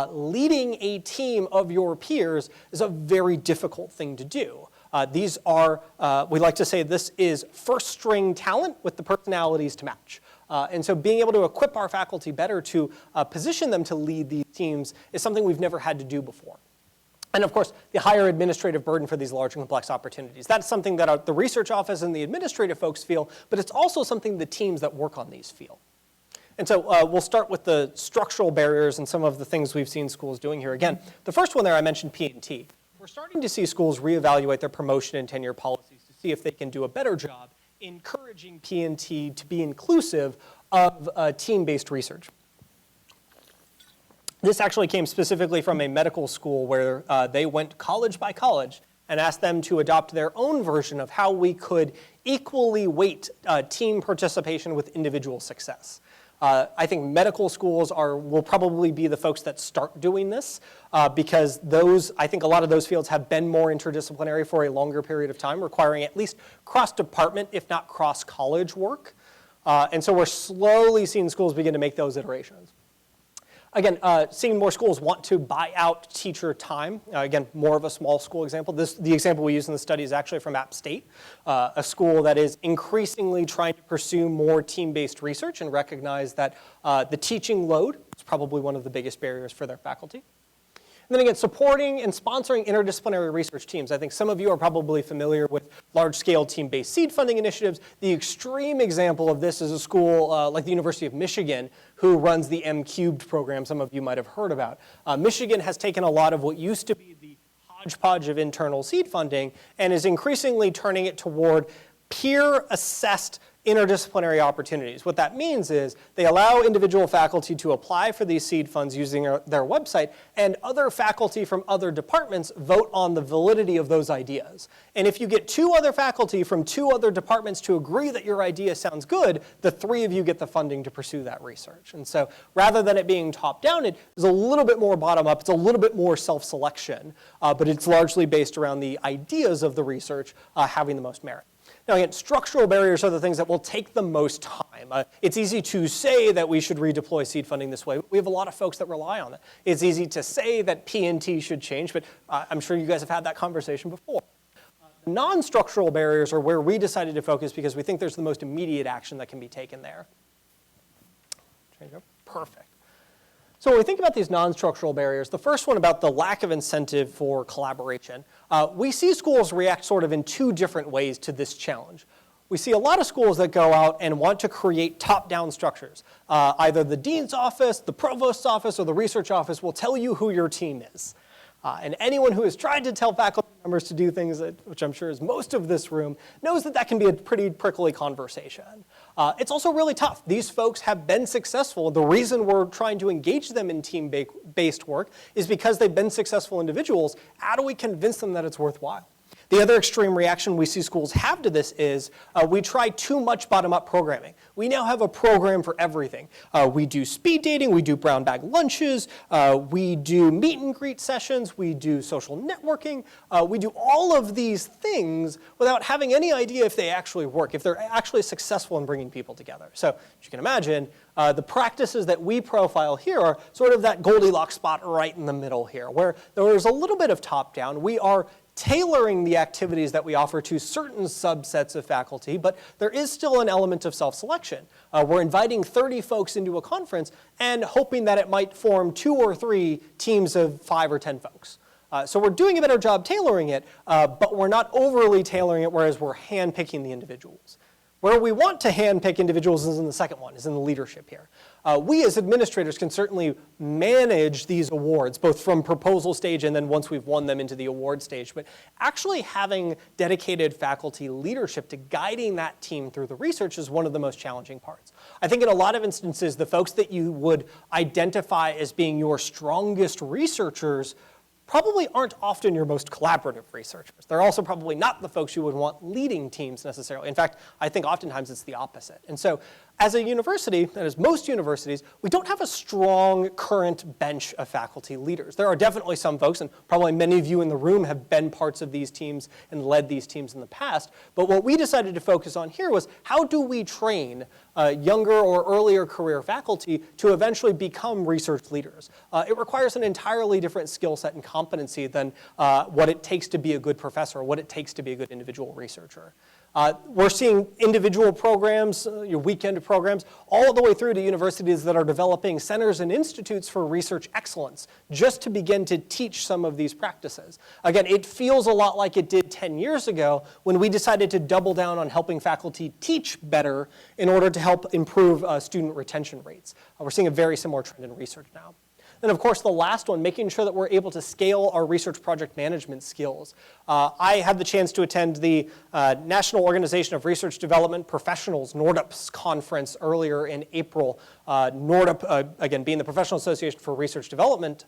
Leading a team of your peers is a very difficult thing to do. These are, we like to say this is first-string talent with the personalities to match. And so being able to equip our faculty better to position them to lead these teams is something we've never had to do before. And of course, the higher administrative burden for these large and complex opportunities. That's something that the research office and the administrative folks feel, but it's also something the teams that work on these feel. And so we'll start with the structural barriers and some of the things we've seen schools doing here. Again, the first one there I mentioned P&T. We're starting to see schools reevaluate their promotion and tenure policies to see if they can do a better job encouraging P&T to be inclusive of team-based research. This actually came specifically from a medical school where they went college by college and asked them to adopt their own version of how we could equally weight team participation with individual success. I think medical schools will probably be the folks that start doing this because I think a lot of those fields have been more interdisciplinary for a longer period of time, requiring at least cross-department, if not cross-college work. And so we're slowly seeing schools begin to make those iterations. Again, seeing more schools want to buy out teacher time. Again, more of a small school example. The example we use in the study is actually from App State, a school that is increasingly trying to pursue more team-based research and recognize that the teaching load is probably one of the biggest barriers for their faculty. And then again, supporting and sponsoring interdisciplinary research teams. I think some of you are probably familiar with large-scale team-based seed funding initiatives. The extreme example of this is a school like the University of Michigan, who runs the M-Cubed program some of you might have heard about. Michigan has taken a lot of what used to be the hodgepodge of internal seed funding and is increasingly turning it toward peer-assessed interdisciplinary opportunities. What that means is they allow individual faculty to apply for these seed funds using their website, and other faculty from other departments vote on the validity of those ideas. And if you get 2 other faculty from 2 other departments to agree that your idea sounds good, the 3 of you get the funding to pursue that research. And so rather than it being top-down, it is a little bit more bottom-up. It's a little bit more self-selection, but it's largely based around the ideas of the research having the most merit. Now again, structural barriers are the things that will take the most time. It's easy to say that we should redeploy seed funding this way. We have a lot of folks that rely on it. It's easy to say that P&T should change, but I'm sure you guys have had that conversation before. Non-structural barriers are where we decided to focus because we think there's the most immediate action that can be taken there. Change up. Perfect. So when we think about these non-structural barriers, the first one about the lack of incentive for collaboration, we see schools react sort of in 2 different ways to this challenge. We see a lot of schools that go out and want to create top-down structures. Either the dean's office, the provost's office, or the research office will tell you who your team is. And anyone who has tried to tell faculty members to do things, which I'm sure is most of this room, knows that that can be a pretty prickly conversation. It's also really tough. These folks have been successful. The reason we're trying to engage them in team-based work is because they've been successful individuals. How do we convince them that it's worthwhile? The other extreme reaction we see schools have to this is we try too much bottom-up programming. We now have a program for everything. We do speed dating, we do brown bag lunches, we do meet and greet sessions, we do social networking, we do all of these things without having any idea if they actually work, if they're actually successful in bringing people together. So as you can imagine, the practices that we profile here are sort of that Goldilocks spot right in the middle here, where there's a little bit of top-down. We are tailoring the activities that we offer to certain subsets of faculty, but there is still an element of self-selection. We're inviting 30 folks into a conference and hoping that it might form 2 or 3 teams of 5 or 10 folks. So we're doing a better job tailoring it, but we're not overly tailoring it, whereas we're hand-picking the individuals. Where we want to handpick individuals is in the second one, is in the leadership here. We as administrators can certainly manage these awards, both from proposal stage and then once we've won them into the award stage. But actually having dedicated faculty leadership to guiding that team through the research is one of the most challenging parts. I think in a lot of instances, the folks that you would identify as being your strongest researchers probably aren't often your most collaborative researchers. They're also probably not the folks you would want leading teams necessarily. In fact, I think oftentimes it's the opposite. And so as a university, and as most universities, we don't have a strong current bench of faculty leaders. There are definitely some folks, and probably many of you in the room have been parts of these teams and led these teams in the past, but what we decided to focus on here was how do we train younger or earlier career faculty to eventually become research leaders. It requires an entirely different skill set and competency than what it takes to be a good professor or what it takes to be a good individual researcher. We're seeing individual programs, your weekend programs, all the way through to universities that are developing centers and institutes for research excellence, just to begin to teach some of these practices. Again, it feels a lot like it did 10 years ago when we decided to double down on helping faculty teach better in order to help improve student retention rates. We're seeing a very similar trend in research now. And of course, the last one, making sure that we're able to scale our research project management skills. I had the chance to attend the National Organization of Research Development Professionals, NORDP's conference earlier in April. NORDP, again, being the Professional Association for Research Development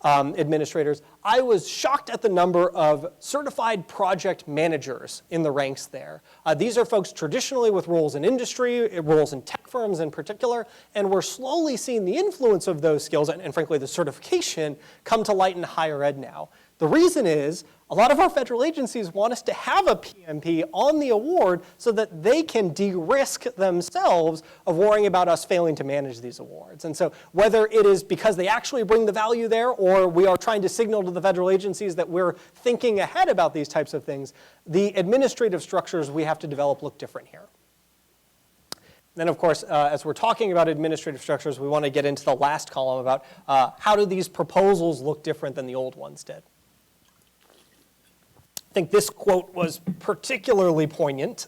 administrators. I was shocked at the number of certified project managers in the ranks there. These are folks traditionally with roles in industry, roles in tech firms in particular, and we're slowly seeing the influence of those skills and frankly the certification come to light in higher ed now. The reason is a lot of our federal agencies want us to have a PMP on the award so that they can de-risk themselves of worrying about us failing to manage these awards. And so whether it is because they actually bring the value there or we are trying to signal to the federal agencies that we're thinking ahead about these types of things, the administrative structures we have to develop look different here. Then, of course, as we're talking about administrative structures, we want to get into the last column about how do these proposals look different than the old ones did. I think this quote was particularly poignant.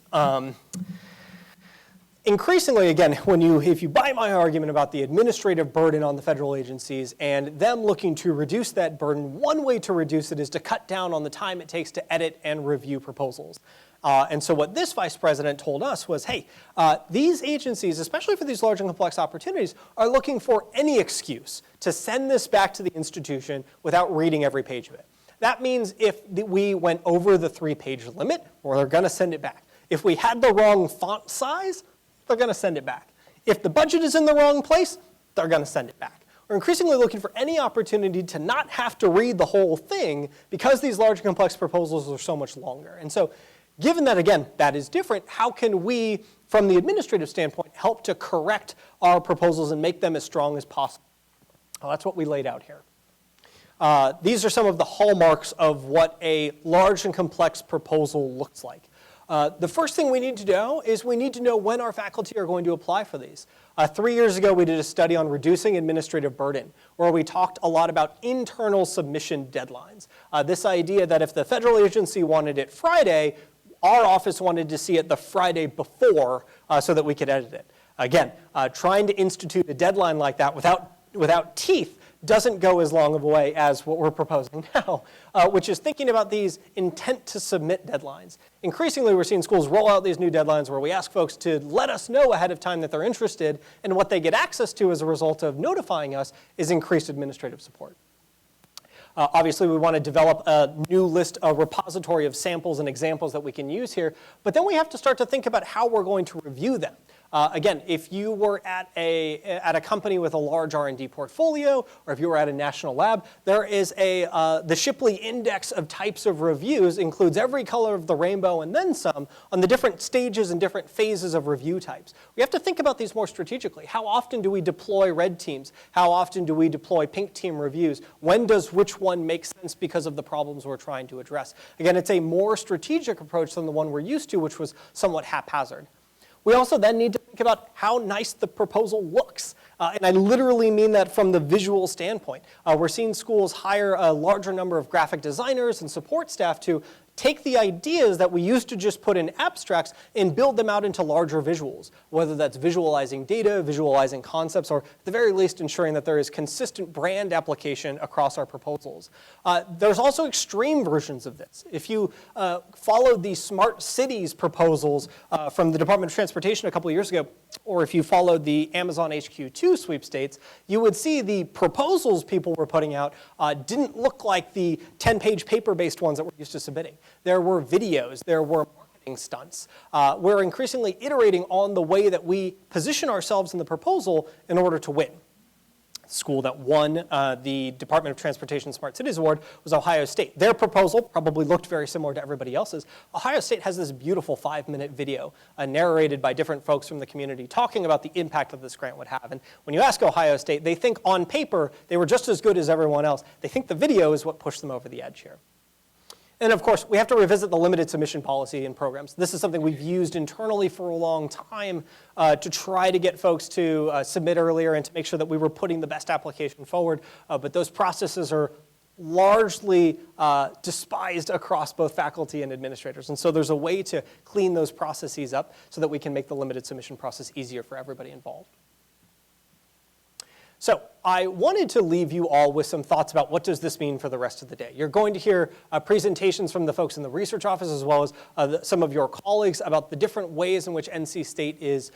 Increasingly, again, if you buy my argument about the administrative burden on the federal agencies and them looking to reduce that burden, one way to reduce it is to cut down on the time it takes to edit and review proposals. And so what this vice president told us was, hey, these agencies, especially for these large and complex opportunities, are looking for any excuse to send this back to the institution without reading every page of it. That means if we went over the 3-page limit, well, they're going to send it back. If we had the wrong font size, they're going to send it back. If the budget is in the wrong place, they're going to send it back. We're increasingly looking for any opportunity to not have to read the whole thing because these large and complex proposals are so much longer. And so given that, again, that is different, how can we, from the administrative standpoint, help to correct our proposals and make them as strong as possible? Well, that's what we laid out here. These are some of the hallmarks of what a large and complex proposal looks like. The first thing we need to know is we need to know when our faculty are going to apply for these. 3 years ago, we did a study on reducing administrative burden, where we talked a lot about internal submission deadlines. This idea that if the federal agency wanted it Friday, our office wanted to see it the Friday before so that we could edit it. Again, trying to institute a deadline like that without teeth doesn't go as long of a way as what we're proposing now, which is thinking about these intent to submit deadlines. Increasingly, we're seeing schools roll out these new deadlines where we ask folks to let us know ahead of time that they're interested, and what they get access to as a result of notifying us is increased administrative support. Obviously, we want to develop a new list, a repository of samples and examples that we can use here, but then we have to start to think about how we're going to review them. Again, if you were at a company with a large R&D portfolio, or if you were at a national lab, there is the Shipley Index of types of reviews includes every color of the rainbow and then some on the different stages and different phases of review types. We have to think about these more strategically. How often do we deploy red teams? How often do we deploy pink team reviews? When does which one make sense because of the problems we're trying to address? Again, it's a more strategic approach than the one we're used to, which was somewhat haphazard. We also then need to think about how nice the proposal looks. And I literally mean that from the visual standpoint. We're seeing schools hire a larger number of graphic designers and support staff to take the ideas that we used to just put in abstracts and build them out into larger visuals, whether that's visualizing data, visualizing concepts, or at the very least ensuring that there is consistent brand application across our proposals. There's also extreme versions of this. If you followed the smart cities proposals from the Department of Transportation a couple of years ago, or if you followed the Amazon HQ2 sweepstakes, you would see the proposals people were putting out didn't look like the 10-page paper-based ones that we're used to submitting. There were videos, there were marketing marketing stunts. We're increasingly iterating on the way that we position ourselves in the proposal in order to win. The school that won the Department of Transportation Smart Cities Award was Ohio State. Their proposal probably looked very similar to everybody else's. Ohio State has this beautiful 5-minute video narrated by different folks from the community talking about the impact that this grant would have. And when you ask Ohio State, they think on paper they were just as good as everyone else. They think the video is what pushed them over the edge here. And of course, we have to revisit the limited submission policy in programs. This is something we've used internally for a long time to try to get folks to submit earlier and to make sure that we were putting the best application forward. But those processes are largely despised across both faculty and administrators. And so there's a way to clean those processes up so that we can make the limited submission process easier for everybody involved. So I wanted to leave you all with some thoughts about what does this mean for the rest of the day. You're going to hear presentations from the folks in the research office as well as some of your colleagues about the different ways in which NC State is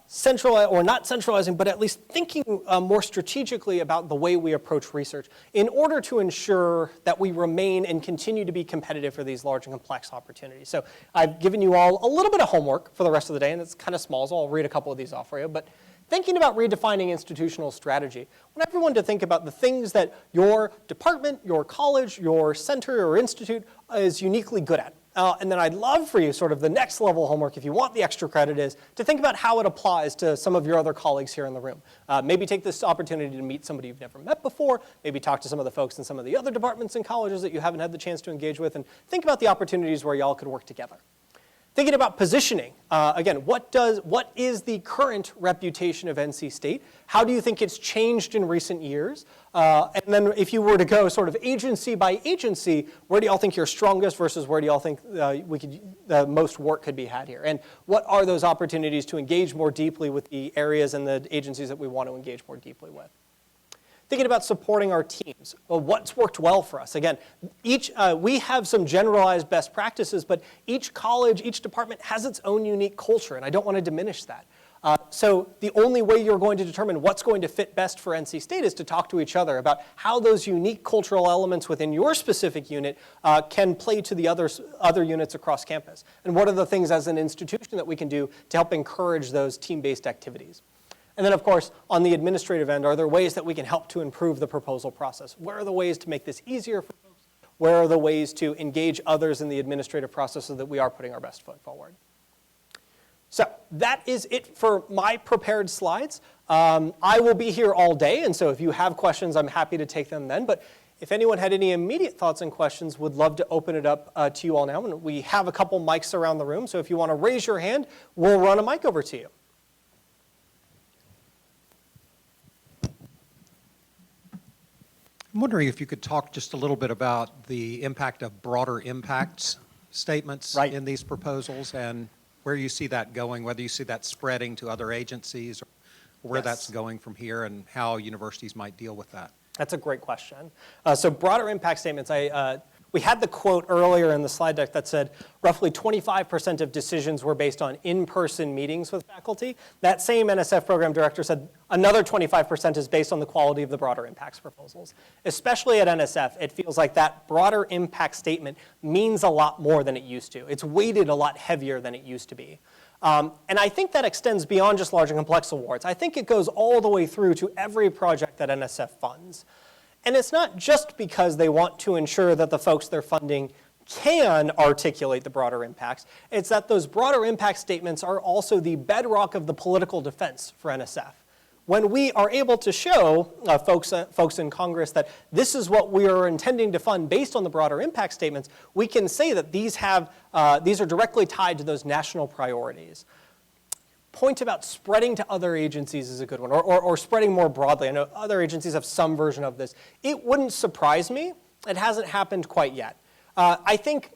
centralizing, or not centralizing, but at least thinking more strategically about the way we approach research in order to ensure that we remain and continue to be competitive for these large and complex opportunities. So I've given you all a little bit of homework for the rest of the day, and it's kind of small, so I'll read a couple of these off for you. But thinking about redefining institutional strategy, I want everyone to think about the things that your department, your college, your center or institute is uniquely good at. And then I'd love for you, sort of the next level homework, if you want the extra credit, is to think about how it applies to some of your other colleagues here in the room. Maybe take this opportunity to meet somebody you've never met before, maybe talk to some of the folks in some of the other departments and colleges that you haven't had the chance to engage with, and think about the opportunities where y'all could work together. Thinking about positioning, again, what is the current reputation of NC State? How do you think it's changed in recent years? And then if you were to go sort of agency by agency, where do y'all think you're strongest versus where do y'all think most work could be had here? And what are those opportunities to engage more deeply with the areas and the agencies that we want to engage more deeply with? Thinking about supporting our teams. Well, what's worked well for us? Again, we have some generalized best practices, but each college, each department has its own unique culture, and I don't want to diminish that. So the only way you're going to determine what's going to fit best for NC State is to talk to each other about how those unique cultural elements within your specific unit can play to the other units across campus. And what are the things as an institution that we can do to help encourage those team-based activities? And then, of course, on the administrative end, are there ways that we can help to improve the proposal process? Where are the ways to make this easier for folks? Where are the ways to engage others in the administrative process so that we are putting our best foot forward? So that is it for my prepared slides. I will be here all day, and so if you have questions, I'm happy to take them then. But if anyone had any immediate thoughts and questions, would love to open it up to you all now. And we have a couple mics around the room, so if you want to raise your hand, we'll run a mic over to you. I'm wondering if you could talk just a little bit about the impact of broader impacts statements in these proposals and where you see that going, whether you see that spreading to other agencies or where that's going from here and how universities might deal with that. That's a great question. So broader impact statements, we had the quote earlier in the slide deck that said roughly 25% of decisions were based on in-person meetings with faculty. That same NSF program director said another 25% is based on the quality of the broader impacts proposals. Especially at NSF, it feels like that broader impact statement means a lot more than it used to. It's weighted a lot heavier than it used to be. And I think that extends beyond just large and complex awards. I think it goes all the way through to every project that NSF funds. And it's not just because they want to ensure that the folks they're funding can articulate the broader impacts. It's that those broader impact statements are also the bedrock of the political defense for NSF. When we are able to show folks in Congress that this is what we are intending to fund based on the broader impact statements, we can say that these are directly tied to those national priorities. Point about spreading to other agencies is a good one, or spreading more broadly. I know other agencies have some version of this. It wouldn't surprise me. It hasn't happened quite yet. I think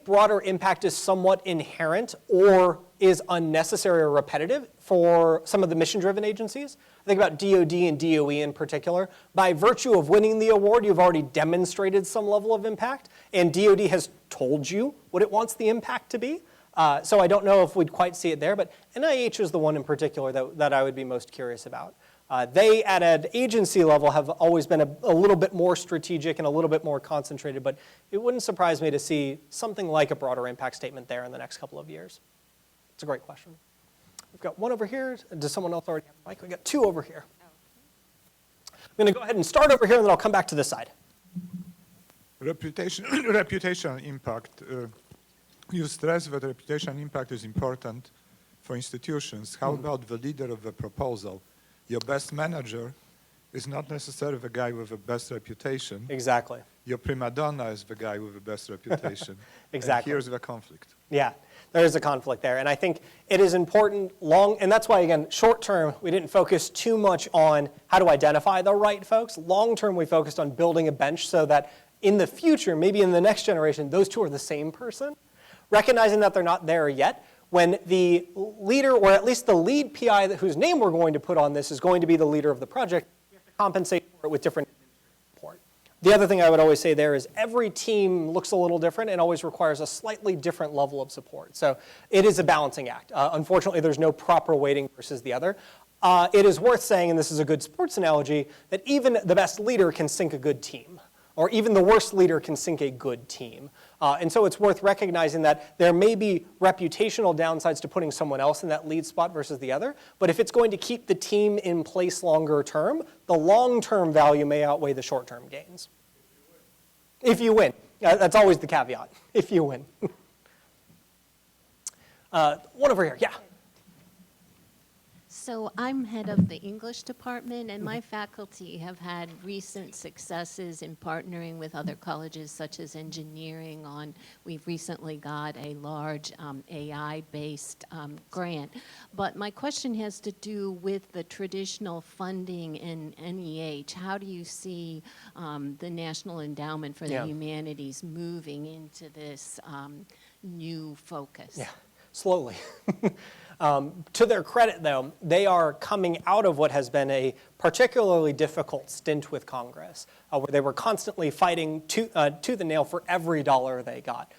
broader impact is somewhat inherent or is unnecessary or repetitive for some of the mission-driven agencies. I think about DoD and DOE in particular. By virtue of winning the award, you've already demonstrated some level of impact, and DoD has told you what it wants the impact to be. So I don't know if we'd quite see it there, but NIH is the one in particular that I would be most curious about. They, at an agency level, have always been a little bit more strategic and a little bit more concentrated, but it wouldn't surprise me to see something like a broader impact statement there in the next couple of years. It's a great question. We've got one over here. Does someone else already have a mic? We've got two over here. I'm going to go ahead and start over here, and then I'll come back to this side. Reputation impact. You stress that reputation impact is important for institutions. How about the leader of the proposal? Your best manager is not necessarily the guy with the best reputation. Exactly. Your prima donna is the guy with the best reputation. Exactly. And here's the conflict. Yeah, there is a conflict there. And I think it is important and that's why, again, short term, we didn't focus too much on how to identify the right folks. Long term, we focused on building a bench so that in the future, maybe in the next generation, those two are the same person. Recognizing that they're not there yet, when the leader, or at least the lead PI whose name we're going to put on this is going to be the leader of the project, we have to compensate for it with different support. The other thing I would always say there is every team looks a little different and always requires a slightly different level of support. So it is a balancing act. Unfortunately, there's no proper weighting versus the other. It is worth saying, and this is a good sports analogy, that even the best leader can sink a good team, or even the worst leader can sink a good team. And so it's worth recognizing that there may be reputational downsides to putting someone else in that lead spot versus the other, but if it's going to keep the team in place longer term, the long-term value may outweigh the short-term gains. If you win. That's always the caveat, if you win. One over here, yeah. So I'm head of the English department, and my faculty have had recent successes in partnering with other colleges, such as engineering. We've recently got a large AI-based grant. But my question has to do with the traditional funding in NEH. How do you see the National Endowment for the Humanities moving into this new focus? Yeah, slowly. To their credit, though, they are coming out of what has been a particularly difficult stint with Congress, where they were constantly fighting tooth and nail for every dollar they got.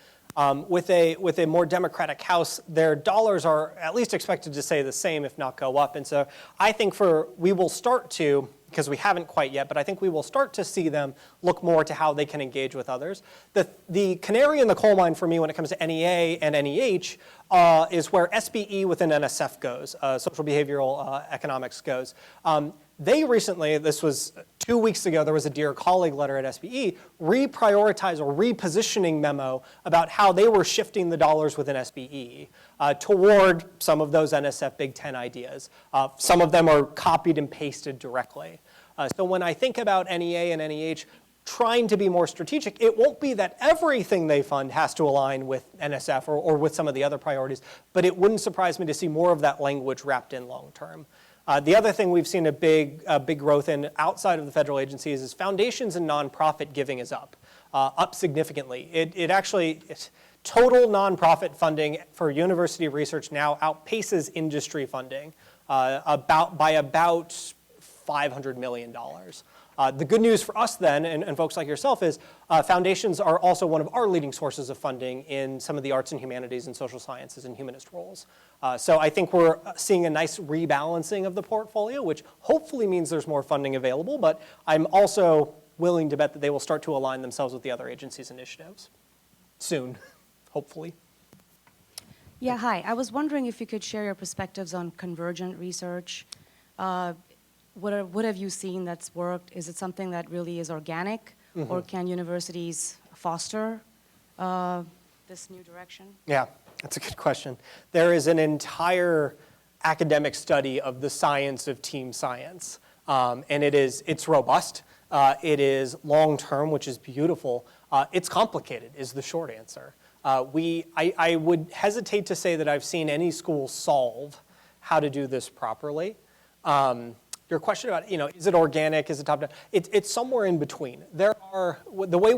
With a more democratic House, their dollars are at least expected to stay the same, if not go up. And so I think we will start to, because we haven't quite yet, but I think we will start to see them look more to how they can engage with others. The canary in the coal mine for me when it comes to NEA and NEH is where SBE within NSF goes, social behavioral economics goes. They recently, this was 2 weeks ago, there was a Dear Colleague letter at SBE, reprioritize or repositioning memo about how they were shifting the dollars within SBE toward some of those NSF Big Ten ideas. Some of them are copied and pasted directly. So when I think about NEA and NEH trying to be more strategic, it won't be that everything they fund has to align with NSF or with some of the other priorities, but it wouldn't surprise me to see more of that language wrapped in long term. The other thing we've seen a big growth in outside of the federal agencies is foundations and nonprofit giving is up significantly. Total nonprofit funding for university research now outpaces industry funding by about $500 million. The good news for us then, and folks like yourself, is foundations are also one of our leading sources of funding in some of the arts and humanities and social sciences and humanist roles. So I think we're seeing a nice rebalancing of the portfolio, which hopefully means there's more funding available, but I'm also willing to bet that they will start to align themselves with the other agencies' initiatives soon, hopefully. Yeah, hi. I was wondering if you could share your perspectives on convergent research. What have you seen that's worked? Is it something that really is organic, or can universities foster this new direction? Yeah, that's a good question. There is an entire academic study of the science of team science, and it's robust. It is long-term, which is beautiful. It's complicated, is the short answer. I would hesitate to say that I've seen any school solve how to do this properly. Your question about, is it organic, is it top-down? It's somewhere in between. There are, the way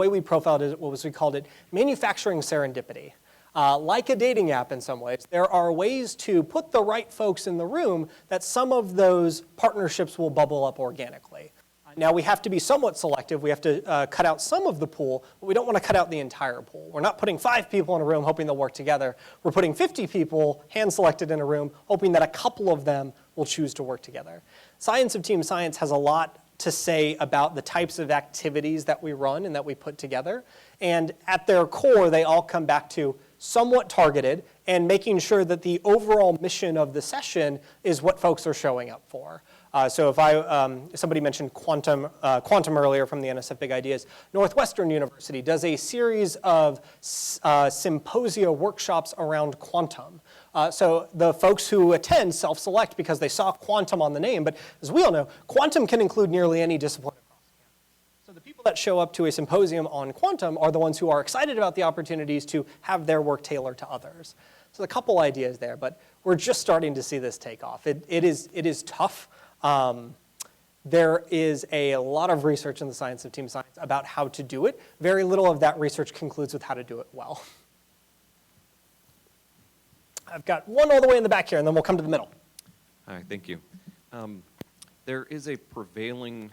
we profiled it, what was we called it, manufacturing serendipity. Like a dating app in some ways, there are ways to put the right folks in the room that some of those partnerships will bubble up organically. Now, we have to be somewhat selective. We have to cut out some of the pool, but we don't want to cut out the entire pool. We're not putting 5 people in a room hoping they'll work together. We're putting 50 people hand-selected in a room hoping that a couple of them will choose to work together. Science of Team Science has a lot to say about the types of activities that we run and that we put together. And at their core, they all come back to somewhat targeted and making sure that the overall mission of the session is what folks are showing up for. So if somebody mentioned quantum earlier from the NSF Big Ideas, Northwestern University does a series of symposia workshops around quantum. So the folks who attend self-select because they saw quantum on the name, but as we all know, quantum can include nearly any discipline. So the people that show up to a symposium on quantum are the ones who are excited about the opportunities to have their work tailored to others. So a couple ideas there, but we're just starting to see this take off. It is tough. There is a lot of research in the science of team science about how to do it. Very little of that research concludes with how to do it well. I've got one all the way in the back here, and then we'll come to the middle. Hi, thank you. There is a prevailing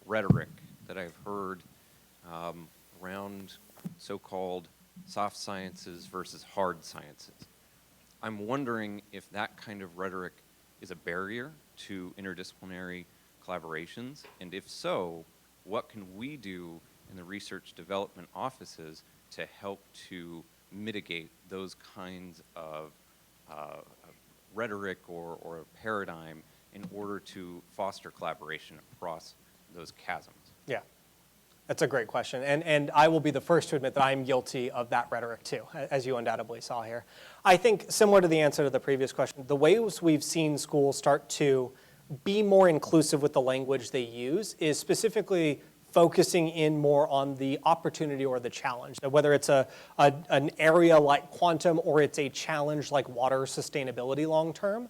rhetoric that I've heard around so-called soft sciences versus hard sciences. I'm wondering if that kind of rhetoric is a barrier to interdisciplinary collaborations, and if so, what can we do in the research development offices to help to mitigate those kinds of rhetoric or paradigm in order to foster collaboration across those chasms? Yeah, that's a great question. And I will be the first to admit that I'm guilty of that rhetoric too, as you undoubtedly saw here. I think similar to the answer to the previous question, the ways we've seen schools start to be more inclusive with the language they use is specifically focusing in more on the opportunity or the challenge. So whether it's an area like quantum or it's a challenge like water sustainability long term,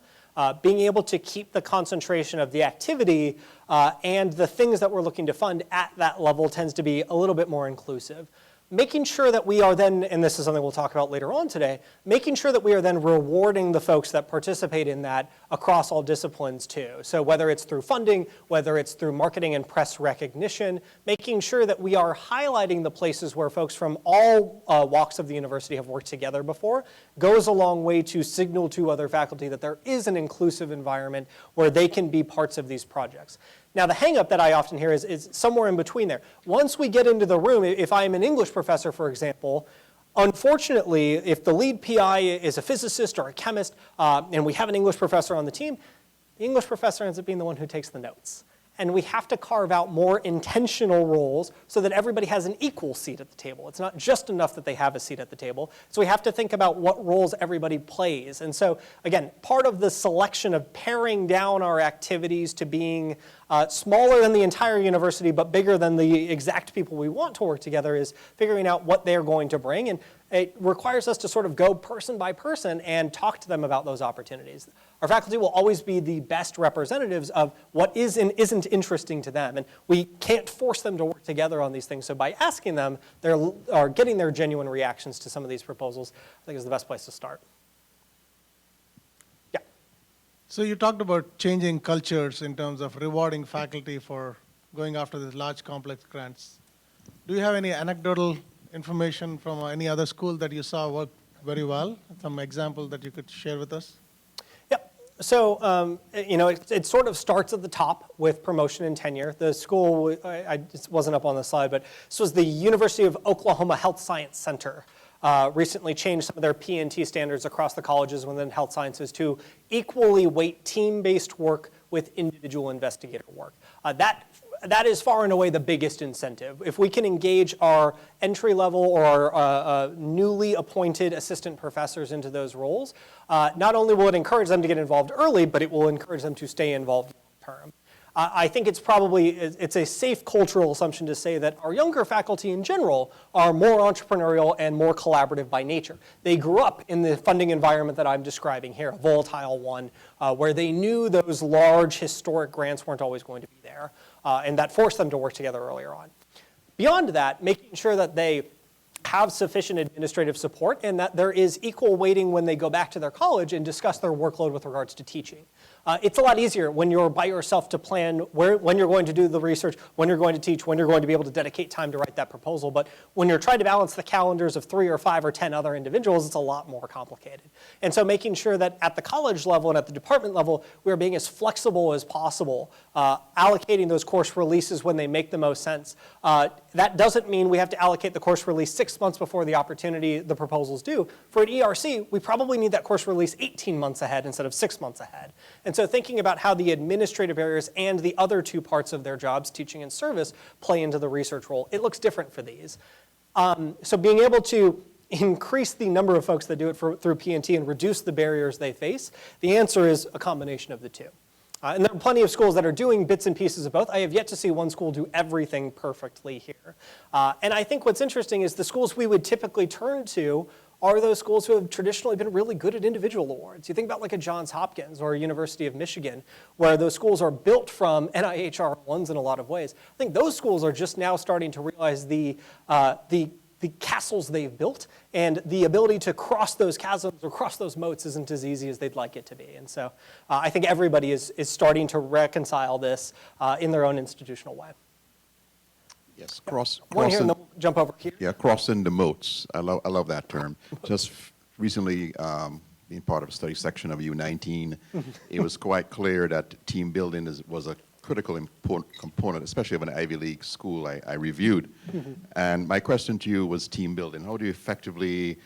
being able to keep the concentration of the activity and the things that we're looking to fund at that level tends to be a little bit more inclusive. Making sure that we are then, and this is something we'll talk about later on today, making sure that we are then rewarding the folks that participate in that across all disciplines too. So whether it's through funding, whether it's through marketing and press recognition, making sure that we are highlighting the places where folks from all walks of the university have worked together before goes a long way to signal to other faculty that there is an inclusive environment where they can be parts of these projects. Now, the hang-up that I often hear is somewhere in between there. Once we get into the room, if I'm an English professor, for example, unfortunately, if the lead PI is a physicist or a chemist, and we have an English professor on the team, the English professor ends up being the one who takes the notes. And we have to carve out more intentional roles so that everybody has an equal seat at the table. It's not just enough that they have a seat at the table. So we have to think about what roles everybody plays. And so, again, part of the selection of paring down our activities to being smaller than the entire university but bigger than the exact people we want to work together is figuring out what they're going to bring. And it requires us to sort of go person by person and talk to them about those opportunities. Our faculty will always be the best representatives of what is and isn't interesting to them. And we can't force them to work together on these things. So by asking them, or getting their genuine reactions to some of these proposals, I think is the best place to start. Yeah. So you talked about changing cultures in terms of rewarding faculty for going after these large complex grants. Do you have any anecdotal information from any other school that you saw work very well? Some example that you could share with us? So, it sort of starts at the top with promotion and tenure. The school, it wasn't up on the slide, but this was the University of Oklahoma Health Science Center. Recently changed some of their P&T standards across the colleges within health sciences to equally weight team-based work with individual investigator work. That is far and away the biggest incentive. If we can engage our entry-level or our newly appointed assistant professors into those roles, not only will it encourage them to get involved early, but it will encourage them to stay involved long-term. I think it's a safe cultural assumption to say that our younger faculty in general are more entrepreneurial and more collaborative by nature. They grew up in the funding environment that I'm describing here, a volatile one, where they knew those large historic grants weren't always going to be there, and that forced them to work together earlier on. Beyond that, making sure that they have sufficient administrative support and that there is equal weighting when they go back to their college and discuss their workload with regards to teaching. It's a lot easier when you're by yourself to plan when you're going to do the research, when you're going to teach, when you're going to be able to dedicate time to write that proposal. But when you're trying to balance the calendars of 3 or 5 or 10 other individuals, it's a lot more complicated. And so making sure that at the college level and at the department level, we're being as flexible as possible, allocating those course releases when they make the most sense. That doesn't mean we have to allocate the course release 6 months before the proposals due. For an ERC, we probably need that course release 18 months ahead instead of 6 months ahead. And so thinking about how the administrative areas and the other 2 parts of their jobs, teaching and service, play into the research role, it looks different for these. So being able to increase the number of folks that do it through P&T and reduce the barriers they face, the answer is a combination of the 2. And there are plenty of schools that are doing bits and pieces of both. I have yet to see one school do everything perfectly here. And I think what's interesting is the schools we would typically turn to are those schools who have traditionally been really good at individual awards. You think about like a Johns Hopkins or a University of Michigan, where those schools are built from NIH R1s in a lot of ways. I think those schools are just now starting to realize the castles they've built, and the ability to cross those chasms or cross those moats isn't as easy as they'd like it to be. And so I think everybody is starting to reconcile this in their own institutional way. Yes, One here and then we'll jump over here. Yeah, crossing the moats. I love that term. Just recently, being part of a study section of U19, it was quite clear that team building was a critical component, especially of an Ivy League school I reviewed. And my question to you was team building. How do you effectively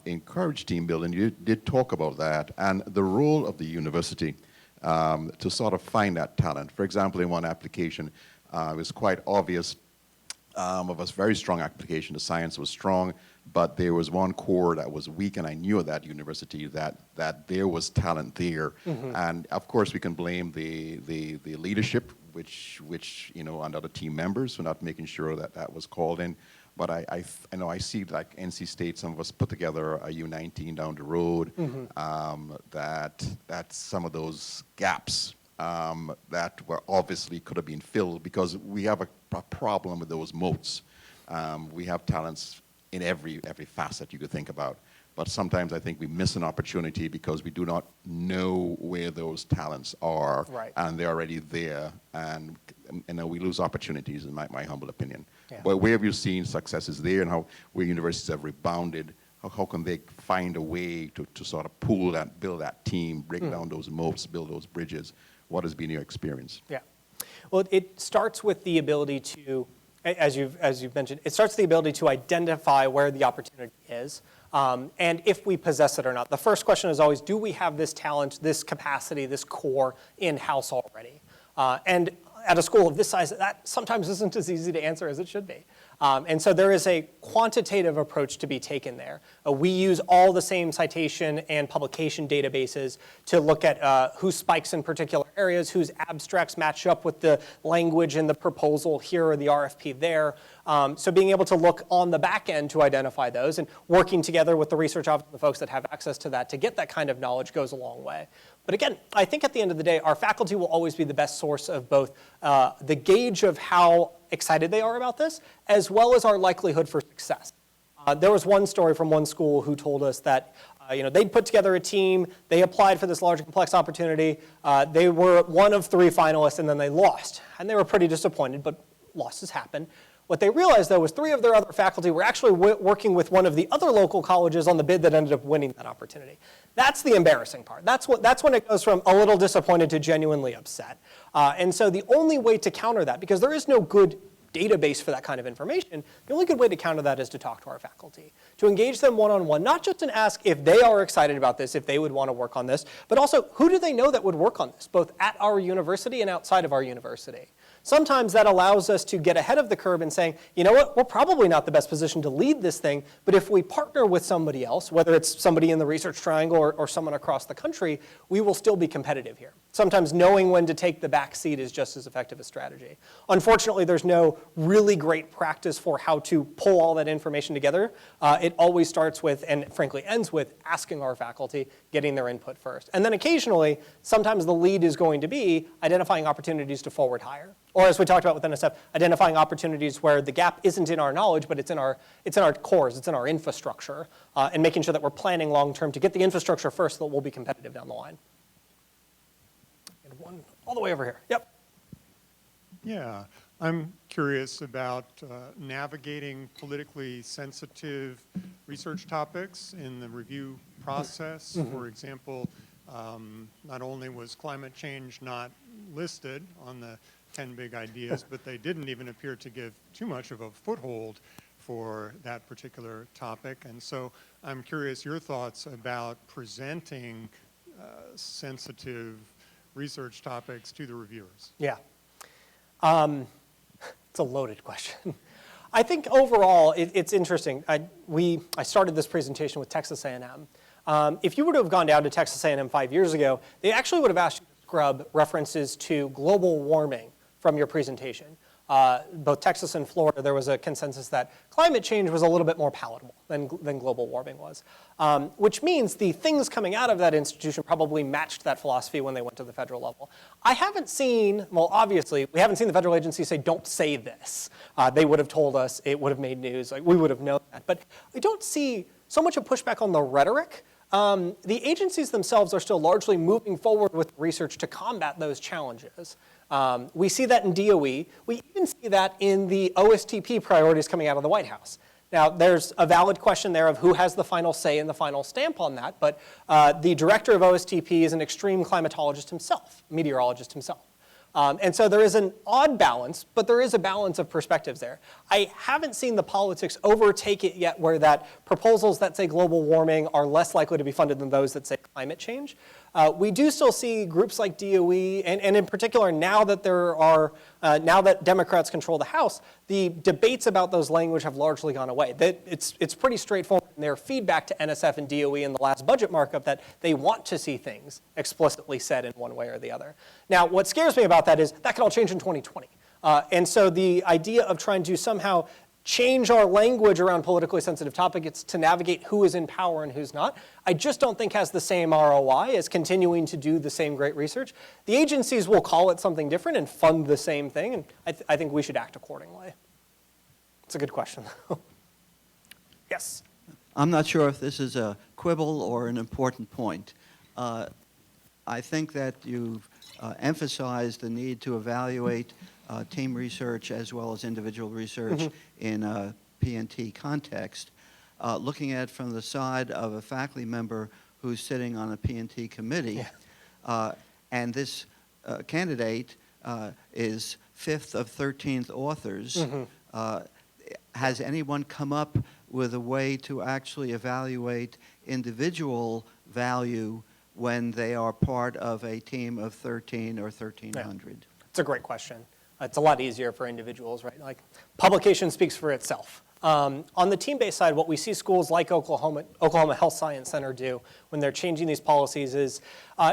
encourage team building? You did talk about that, and the role of the university to sort of find that talent. For example, in one application, it was quite obvious of a very strong application. The science was strong, but there was one core that was weak, and I knew at that university that there was talent there. And of course, we can blame the leadership, which and other team members for not making sure that was called in. But I know I see, like NC State, some of us put together a U19 down the road, that some of those gaps that were obviously could have been filled, because we have a problem with those moats. We have talents in every facet you could think about, but sometimes I think we miss an opportunity because we do not know where those talents are, and they're already there, and we lose opportunities, in my humble opinion. Yeah. But where have you seen successes there, and where universities have rebounded? How can they find a way to sort of pool that, build that team, break down those moats, build those bridges? What has been your experience? Yeah, well, it starts with the ability to, as you've mentioned, it starts with the ability to identify where the opportunity is, and if we possess it or not. The first question is always, do we have this talent, this capacity, this core in-house already? And at a school of this size, that sometimes isn't as easy to answer as it should be. And so there is a quantitative approach to be taken there. We use all the same citation and publication databases to look at who spikes in particular areas, whose abstracts match up with the language in the proposal here or the RFP there. So being able to look on the back end to identify those, and working together with the research office and the folks that have access to that to get that kind of knowledge goes a long way. But again, I think at the end of the day, our faculty will always be the best source of both the gauge of how excited they are about this, as well as our likelihood for success. There was one story from one school who told us that they'd put together a team, they applied for this large complex opportunity, they were one of 3 finalists, and then they lost. And they were pretty disappointed, but losses happen. What they realized, though, was 3 of their other faculty were actually working with one of the other local colleges on the bid that ended up winning that opportunity. That's the embarrassing part. That's when it goes from a little disappointed to genuinely upset. And so the only way to counter that, because there is no good database for that kind of information, the only good way to counter that is to talk to our faculty, to engage them one-on-one, not just to ask if they are excited about this, if they would want to work on this, but also who do they know that would work on this, both at our university and outside of our university. Sometimes that allows us to get ahead of the curve and saying, you know what, we're probably not the best position to lead this thing, but if we partner with somebody else, whether it's somebody in the research triangle or someone across the country, we will still be competitive here. sometimes knowing when to take the back seat is just as effective a strategy. Unfortunately, there's no really great practice for how to pull all that information together. It always starts with, and frankly ends with, asking our faculty, getting their input first. And then occasionally, sometimes the lead is going to be identifying opportunities to forward hire. Or as we talked about with NSF, identifying opportunities where the gap isn't in our knowledge, but it's in our cores, it's in our infrastructure, and making sure that we're planning long-term to get the infrastructure first so that we'll be competitive down the line. And one all the way over here. Yep. Yeah, I'm curious about navigating politically sensitive research topics in the review process. For example, not only was climate change not listed on the 10 big ideas, but they didn't even appear to give too much of a foothold for that particular topic. And so I'm curious your thoughts about presenting sensitive research topics to the reviewers. Yeah. It's a loaded question. I think overall it's interesting. I started this presentation with Texas A&M. If you were to have gone down to Texas A&M 5 years ago, they actually would have asked you to scrub references to global warming from your presentation. Both Texas and Florida, there was a consensus that climate change was a little bit more palatable than global warming was, which means the things coming out of that institution probably matched that philosophy when they went to the federal level. I haven't seen, well, obviously, we haven't seen the federal agency say, don't say this. They would have told us, it would have made news, like we would have known that. But I don't see so much of pushback on the rhetoric. The agencies themselves are still largely moving forward with research to combat those challenges. We see that in DOE. We even see that in the OSTP priorities coming out of the White House. Now, there's a valid question there of who has the final say and the final stamp on that, but the director of OSTP is an extreme climatologist himself, meteorologist himself. And so there is an odd balance, but there is a balance of perspectives there. I haven't seen the politics overtake it yet where that proposals that say global warming are less likely to be funded than those that say climate change. We do still see groups like DOE, and in particular now that now that Democrats control the House, the debates about those language have largely gone away. It's pretty straightforward in their feedback to NSF and DOE in the last budget markup that they want to see things explicitly said in one way or the other. Now, what scares me about that is that could all change in 2020. And so the idea of trying to somehow change our language around politically sensitive topics to navigate who is in power and who's not, I just don't think has the same ROI as continuing to do the same great research. The agencies will call it something different and fund the same thing, and I think we should act accordingly. It's a good question, though. Yes? I'm not sure if this is a quibble or an important point. I think that you've emphasized the need to evaluate team research as well as individual research in a P&T context. Looking at it from the side of a faculty member who's sitting on a P&T committee, and this candidate is 5th of 13th authors, has anyone come up with a way to actually evaluate individual value when they are part of a team of 13 or 1,300? It's a great question. It's a lot easier for individuals, right? Like, publication speaks for itself. On the team-based side, what we see schools like Oklahoma Health Science Center do when they're changing these policies is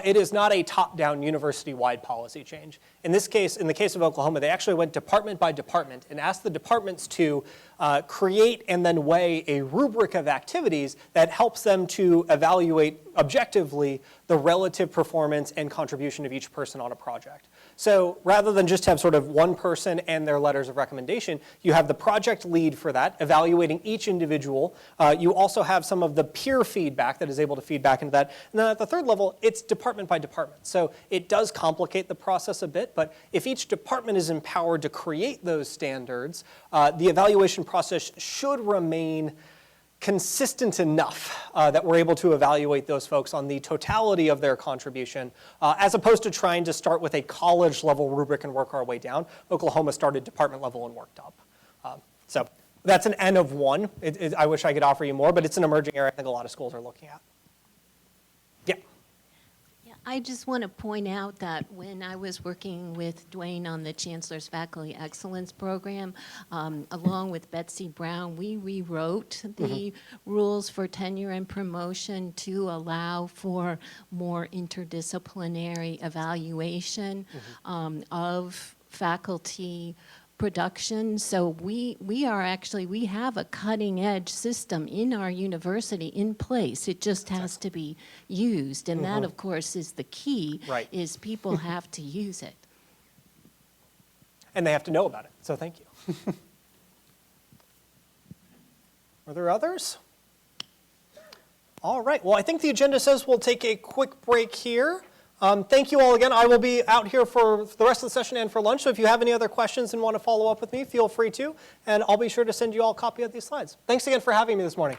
it is not a top-down university-wide policy change. In this case, in the case of Oklahoma, they actually went department by department and asked the departments to create and then weigh a rubric of activities that helps them to evaluate objectively the relative performance and contribution of each person on a project. So rather than just have sort of one person and their letters of recommendation, you have the project lead for that, evaluating each individual. You also have some of the peer feedback that is able to feed back into that. And then at the third level, it's department by department. So it does complicate the process a bit, but if each department is empowered to create those standards, the evaluation process should remain consistent enough that we're able to evaluate those folks on the totality of their contribution, as opposed to trying to start with a college level rubric and work our way down. Oklahoma started department level and worked up. So that's an N of 1. I wish I could offer you more, but it's an emerging area I think a lot of schools are looking at. Yeah. Yeah, I just want to point out that when I was working with Dwayne on the Chancellor's Faculty Excellence Program, along with Betsy Brown, we rewrote the rules for tenure and promotion to allow for more interdisciplinary evaluation of faculty production. So we have a cutting edge system in our university in place. It just has to be used. And that, of course, is the key, is people have to use it. And they have to know about it. So thank you. Are there others? All right. Well, I think the agenda says we'll take a quick break here. Thank you all again. I will be out here for the rest of the session and for lunch, so if you have any other questions and want to follow up with me, feel free to, and I'll be sure to send you all a copy of these slides. Thanks again for having me this morning.